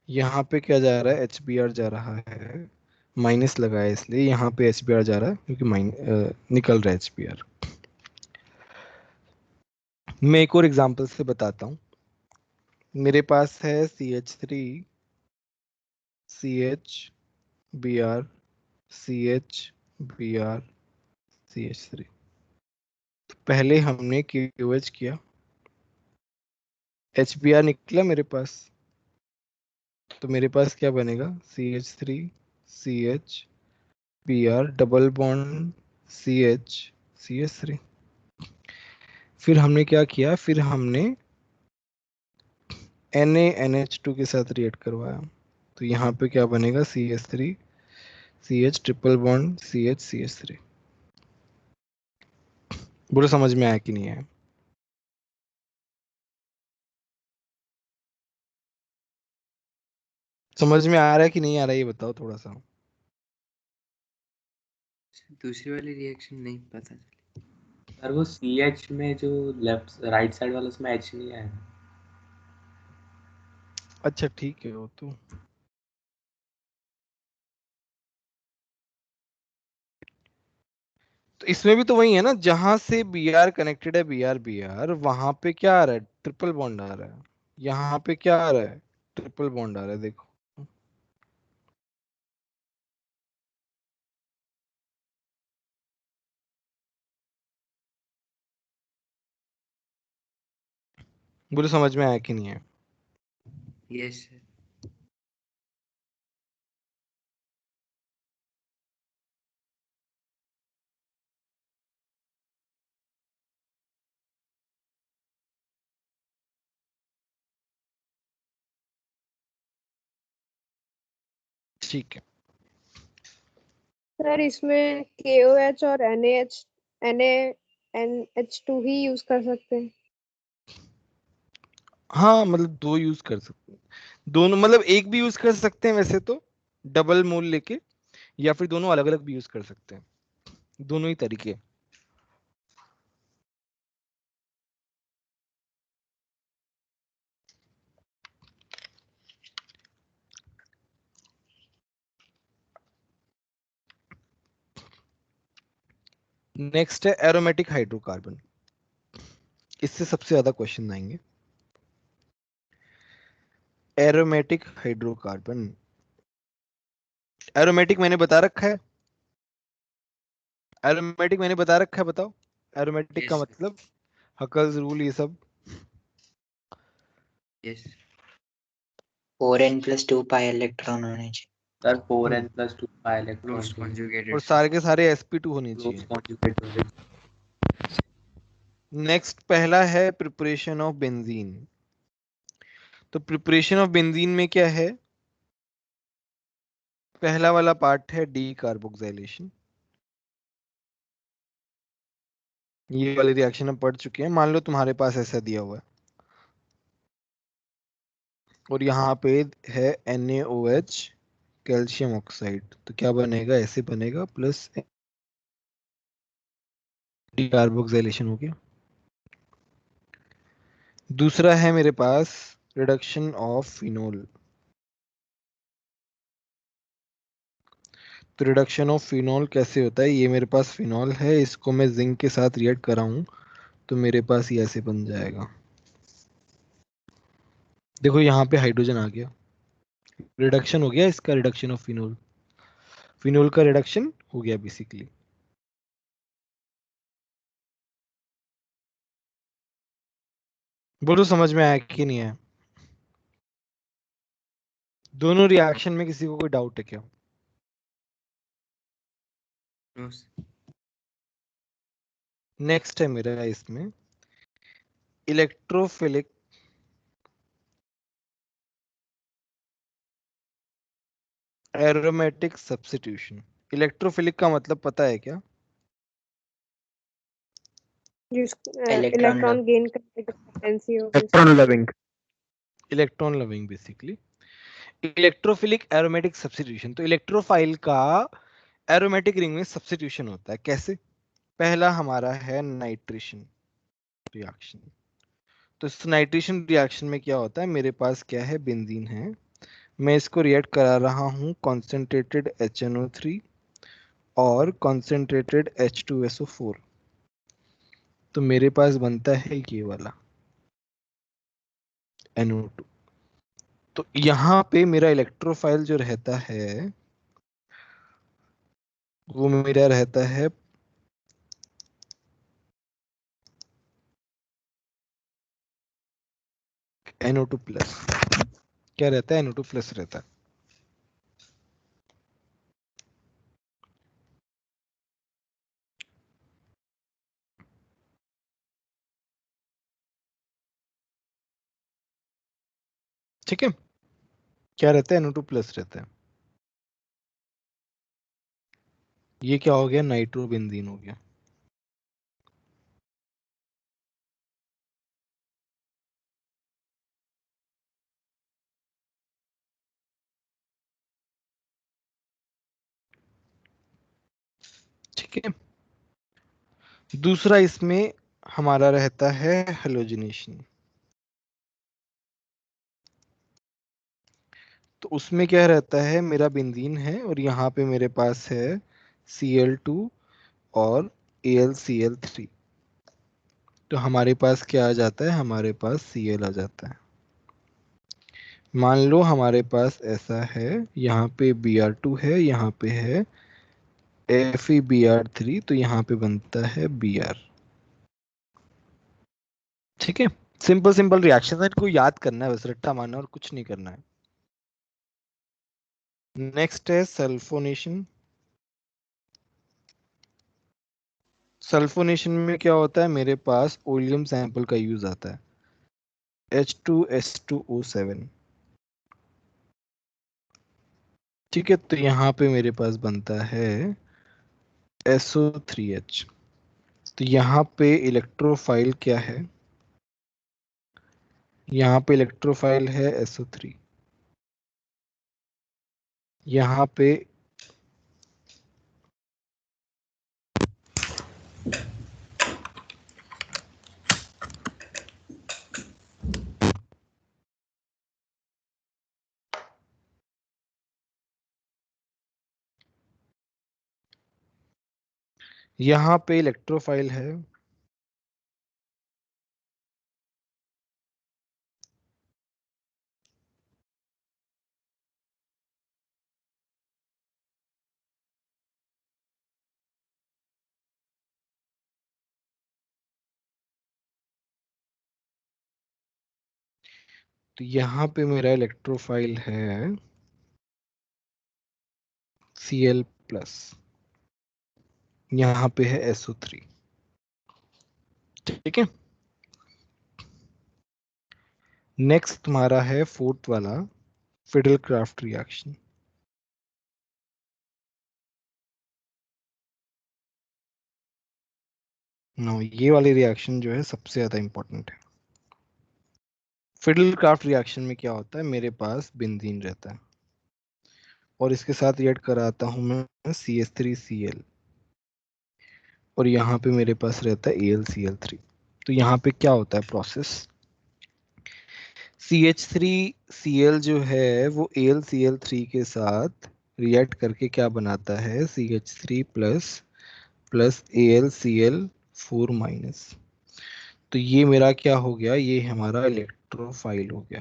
यहाँ पे क्या जा रहा है, HBr जा रहा है, माइनस लगा है इसलिए यहाँ पे HBr जा रहा है क्योंकि निकल रहा है HBr। मैं एक और एग्जांपल से बताता हूँ। मेरे पास है CH3 CH Br CH Br CH3। तो पहले हमने KOH किया, HBr निकला मेरे पास, तो मेरे पास क्या बनेगा, CH3 CH Br double bond CH CH3। फिर हमने क्या किया, फिर हमने NaNH2 के साथ रिएक्ट करवाया, तो यहाँ पे क्या बनेगा, CH3 CH triple bond CH CH3। बोलो समझ में आया कि नहीं आया। समझ में आ रहा है कि नहीं आ रहा है, ये बताओ थोड़ा सा। दूसरी वाली रिएक्शन नहीं पता चली। सर वो CH में जो लेफ्ट राइट साइड वाला उसमें H नहीं आएगा। अच्छा ठीक है, वो तो इसमें भी तो वही है ना, जहां से Br कनेक्टेड है Br वहां पे क्या आ रहा है, ट्रिपल बॉन्ड आ रहा है। यहाँ पे क्या आ रहा है, ट्रिपल बॉन्ड आ रहा है, देखो। बोलो समझ में आया कि नहीं है। Yes sir. ठीक है, सर इसमें KOH और NaNH2 ही यूज कर सकते हैं। हाँ मतलब दो यूज कर सकते हैं, दोनों मतलब एक भी यूज कर सकते हैं वैसे तो, डबल मोल लेके, या फिर दोनों अलग अलग भी यूज कर सकते हैं, दोनों ही तरीके। नेक्स्ट है एरोमेटिक हाइड्रोकार्बन, इससे सबसे ज्यादा क्वेश्चन आएंगे। एरोमेटिक हाइड्रोकार्बन, एरोमेटिक मैंने बता रखा है, एरोमेटिक मैंने बता रखा है, बताओ एरोमेटिक का Yes, मतलब, हकल्स रूल ये सब। yes. 4n+2 पाई इलेक्ट्रॉन होने चाहिए। Sir 4n+2 pi electron Close चाहिए। conjugated. और सारे के सारे sp2 होने क्लोज चाहिए। कॉन्जुगेट होने चाहिए। नेक्स्ट पहला है प्रिपरेशन ऑफ बेंजीन। तो प्रिपरेशन ऑफ बेंजीन में क्या है, पहला वाला पार्ट है डी कार्बोक्सिलेशन। ये वाली रिएक्शन हम पढ़ चुके हैं। मान लो तुम्हारे पास ऐसा दिया हुआ है और यहाँ पे है NaOH कैल्शियम ऑक्साइड, तो क्या बनेगा, ऐसे बनेगा, प्लस डी कार्बोक्सिलेशन हो गया। दूसरा है मेरे पास रिडक्शन ऑफ फिनोल। तो रिडक्शन ऑफ फिनोल कैसे होता है, ये मेरे पास फिनोल है, इसको मैं जिंक के साथ रिएक्ट कराऊं तो मेरे पास ये ऐसे बन जाएगा। देखो यहाँ पे हाइड्रोजन आ गया, रिडक्शन हो गया इसका, रिडक्शन ऑफ फिनोल, फिनोल का रिडक्शन हो गया बेसिकली। बोलो समझ में आया कि नहीं आया? दोनों रिएक्शन में किसी को कोई डाउट है क्या? No, sir. नेक्स्ट है मेरा इसमें इलेक्ट्रोफिलिक एरोमेटिक सब्स्टिट्यूशन। इलेक्ट्रोफिलिक का मतलब पता है क्या? इलेक्ट्रॉन गेन करने की टेंडेंसी हो electron loving, electron loving basically. Electrophilic aromatic substitution, तो इलेक्ट्रोफाइल का एरोमेटिक रिंग में सब्स्टिट्यूशन होता है कैसे? पहला हमारा है नाइट्रेशन रिएक्शन। तो इस नाइट्रेशन रिएक्शन में क्या होता है, मेरे पास क्या है, बेंजीन है, मैं इसको रिएक्ट करा रहा हूँ कॉन्सेंट्रेटेड HNO3 और कॉन्सेंट्रेटेड H2SO4, तो मेरे पास बनता है ये वाला NO2। तो यहाँ पे मेरा इलेक्ट्रोफाइल जो रहता है वो मेरा रहता है NO2 प्लस। क्या रहता है, NO2 प्लस रहता है। ठीक है, क्या रहता है, NO2 प्लस रहता है। ये क्या हो गया, नाइट्रोबेंजीन हो गया। ठीक है, दूसरा इसमें हमारा रहता है हेलोजिनेशन। तो उसमें क्या रहता है, मेरा बेंजीन है और यहाँ पे मेरे पास है Cl2 और AlCl3। तो हमारे पास क्या आ जाता है, हमारे पास Cl आ जाता है। मान लो हमारे पास ऐसा है, यहाँ पे Br2 है, यहाँ पे है FeBr3, तो यहाँ पे बनता है Br। ठीक है, सिंपल सिंपल रिएक्शन है, इनको याद करना है बस, रट्टा मारना और कुछ नहीं करना है। नेक्स्ट है सल्फोनेशन। सल्फोनेशन में क्या होता है, मेरे पास ओलियम सैंपल का यूज आता है H2S2O7। ठीक है, तो यहाँ पे मेरे पास बनता है SO3H। तो यहाँ पे इलेक्ट्रोफाइल क्या है, यहाँ पे इलेक्ट्रोफाइल है SO3, यहाँ पे यहाँ पे इलेक्ट्रोफाइल है, तो यहाँ पे मेरा इलेक्ट्रोफाइल है Cl प्लस, यहाँ पे है SO3। ठीक है, नेक्स्ट तुम्हारा है फोर्थ वाला फिडल क्राफ्ट रिएक्शन। नो, ये वाली रिएक्शन जो है सबसे ज्यादा इंपॉर्टेंट है। फिडल क्राफ्ट रिएक्शन में क्या होता है, मेरे पास बेंजीन रहता है और इसके साथ रिएक्ट कराता हूं मैं CH3Cl, और यहाँ पे मेरे पास रहता है AlCl3। तो यहाँ पे क्या होता है प्रोसेस, CH3Cl जो है वो AlCl3 के साथ रिएक्ट करके क्या बनाता है, CH3 plus plus AlCl4 minus. तो ये मेरा क्या हो गया, ये हमारा इलेक्ट्रोफाइल हो गया।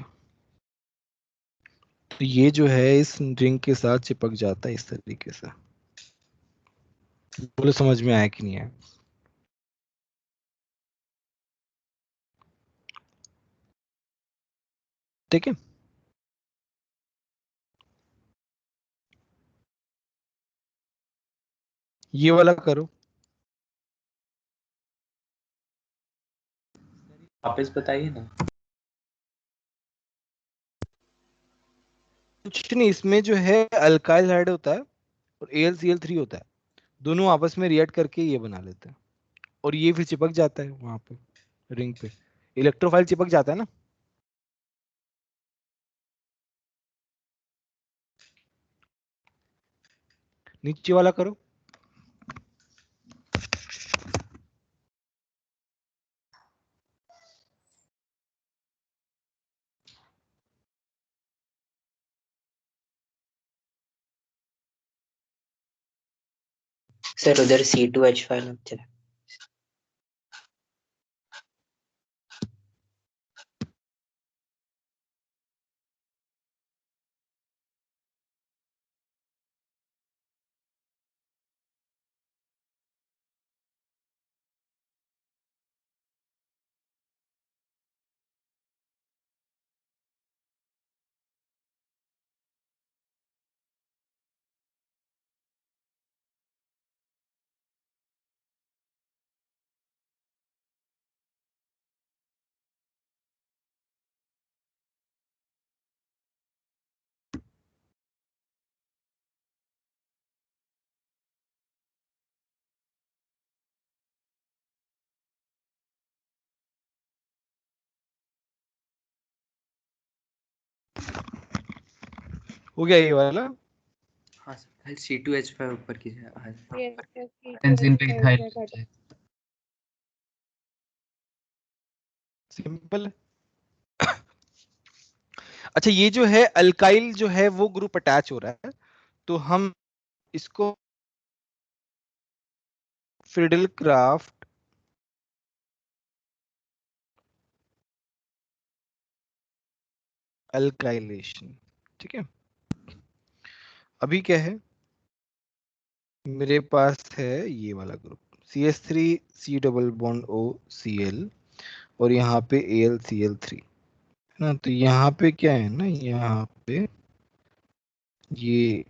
तो ये जो है इस रिंग के साथ चिपक जाता है इस तरीके से। बोलो समझ में आया कि नहीं आया? ठीक है, ये वाला करो। वापस बताइए ना। कुछ नहीं, इसमें जो है अल्काइल हाइड होता है और AlCl3 होता है, दोनों आपस में रिएक्ट करके ये बना लेते हैं और ये फिर चिपक जाता है वहां पे रिंग पे, इलेक्ट्रोफाइल चिपक जाता है ना। नीचे वाला करो। सर उधर C2H5 चला। हो गया ये वाला। हाँ सर, C2H5 ऊपर की बेंजीन पे इथाइल C2H5 सिंपल है। अच्छा, ये जो है अल्काइल जो है वो ग्रुप अटैच हो रहा है, तो हम इसको फिडल क्राफ्ट अल्काइलेशन। ठीक है, अभी क्या है, मेरे पास है ये वाला group CH3 C double bond O Cl और यहाँ पे AlCl3 है ना। तो यहाँ पे क्या है ना, यहाँ पे ये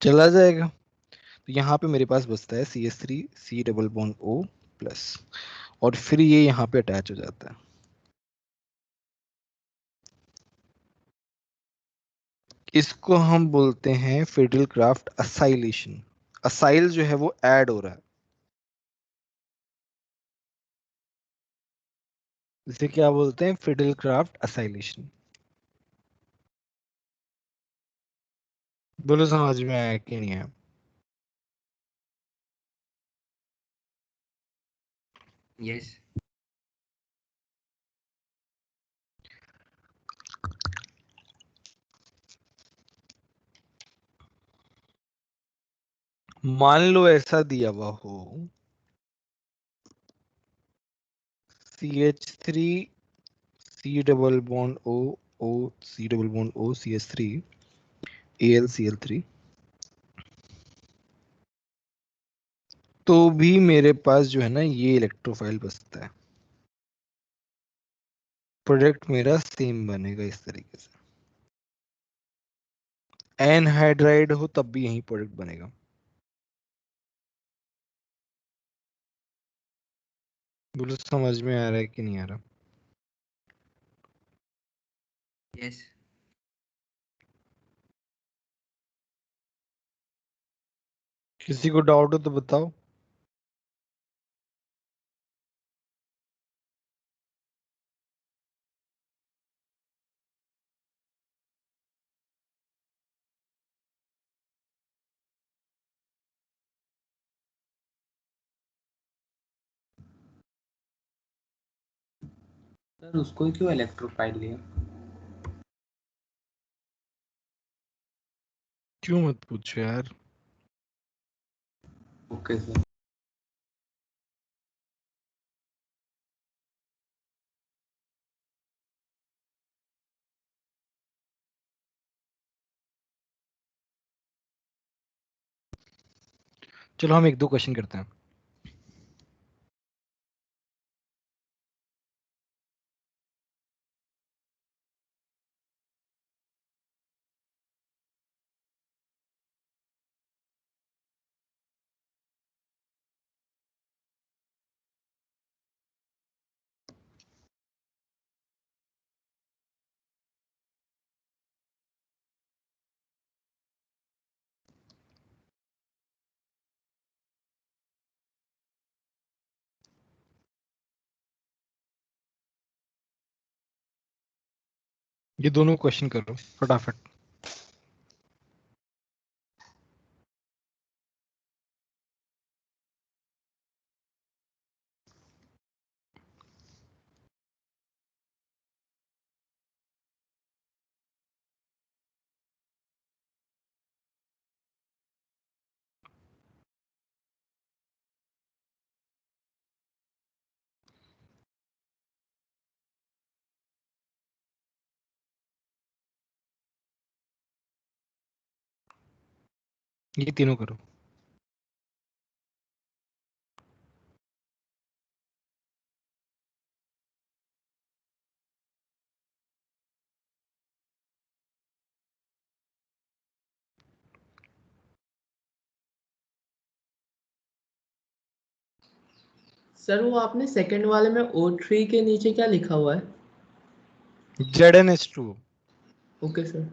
चला जाएगा, तो यहाँ पे मेरे पास बचता है CH3 C double bond O plus, और फिर ये यहाँ पे अटैच हो जाता है। इसको हम बोलते हैं फिडल क्राफ्ट असाइलेशन। असाइल जो है वो ऐड हो रहा है, इसे क्या बोलते हैं, फिडल क्राफ्ट असाइलेशन। बोलो समझ में आया कि नहीं आया? यस। मान लो ऐसा दिया हुआ हो CH3 C double bond O O C double bond O CH3 AlCl3, तो भी मेरे पास जो है ना ये इलेक्ट्रोफाइल बचता है। प्रोडक्ट मेरा सेम बनेगा इस तरीके से। एनहाइड्राइड हो तब भी यही प्रोडक्ट बनेगा। बोलो समझ में आ रहा है कि नहीं आ रहा? यस किसी को डाउट हो तो बताओ। सर उसको क्यों इलेक्ट्रोफाइल लिया? क्यों मत पूछो यार। Okay sir. चलो हम एक दो क्वेश्चन करते हैं। ये दोनों क्वेश्चन करो फटाफट। ये तीनों करो। सर वो आपने सेकंड वाले में O3 के नीचे क्या लिखा हुआ है? ZnH2। Okay sir.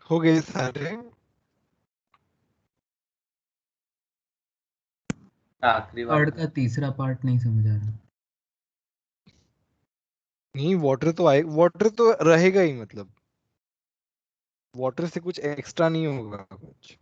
हो गए सारे? आखिरी वाला थर्ड का तीसरा पार्ट नहीं समझ आ रहा। नहीं, वाटर तो आए, वाटर तो रहेगा ही, मतलब वाटर से कुछ एक्स्ट्रा नहीं होगा कुछ।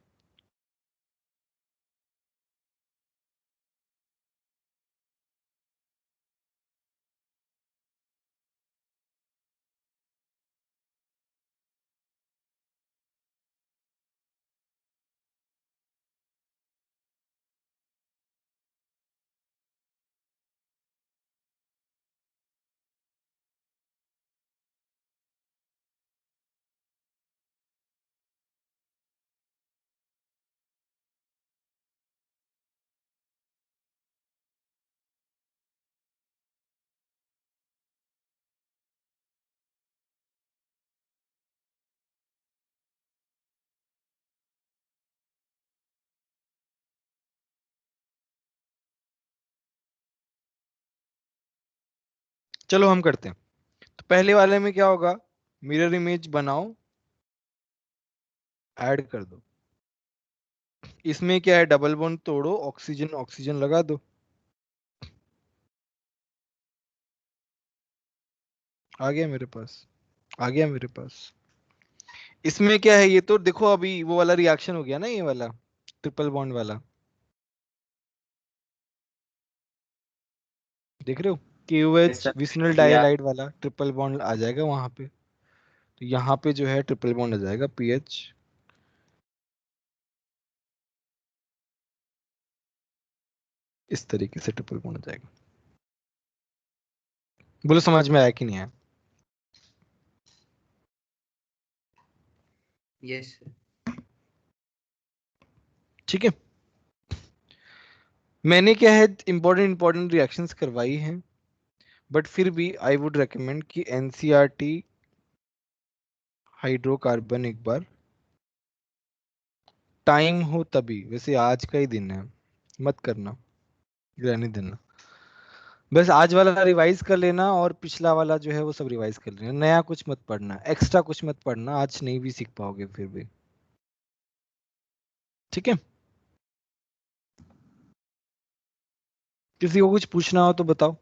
चलो हम करते हैं। तो पहले वाले में क्या होगा, मिरर इमेज बनाओ, ऐड कर दो। इसमें क्या है, डबल बॉन्ड तोड़ो, ऑक्सीजन ऑक्सीजन लगा दो। आ गया मेरे पास, आ गया मेरे पास। इसमें क्या है, ये तो देखो अभी वो वाला रिएक्शन हो गया ना, ये वाला ट्रिपल बॉन्ड वाला, देख रहे हो? KOH विसिनल डाइहाइलाइड वाला ट्रिपल बॉन्ड आ जाएगा वहां पे। तो यहाँ पे जो है ट्रिपल बॉन्ड आ जाएगा PH। इस तरीके से ट्रिपल बॉन्ड आ जाएगा। बोलो समझ में आया कि नहीं आया? Yes sir. ठीक है, मैंने क्या है इंपॉर्टेंट रिएक्शंस करवाई हैं, बट फिर भी आई वुड रेकमेंड कि NCERT हाइड्रोकार्बन एक बार टाइम हो तभी, वैसे आज का ही दिन है, मत करना, रहने देना। बस आज वाला रिवाइज कर लेना और पिछला वाला जो है वो सब रिवाइज कर लेना, नया कुछ मत पढ़ना, एक्स्ट्रा कुछ मत पढ़ना, आज नहीं भी सीख पाओगे फिर भी। ठीक है, किसी को कुछ पूछना हो तो बताओ।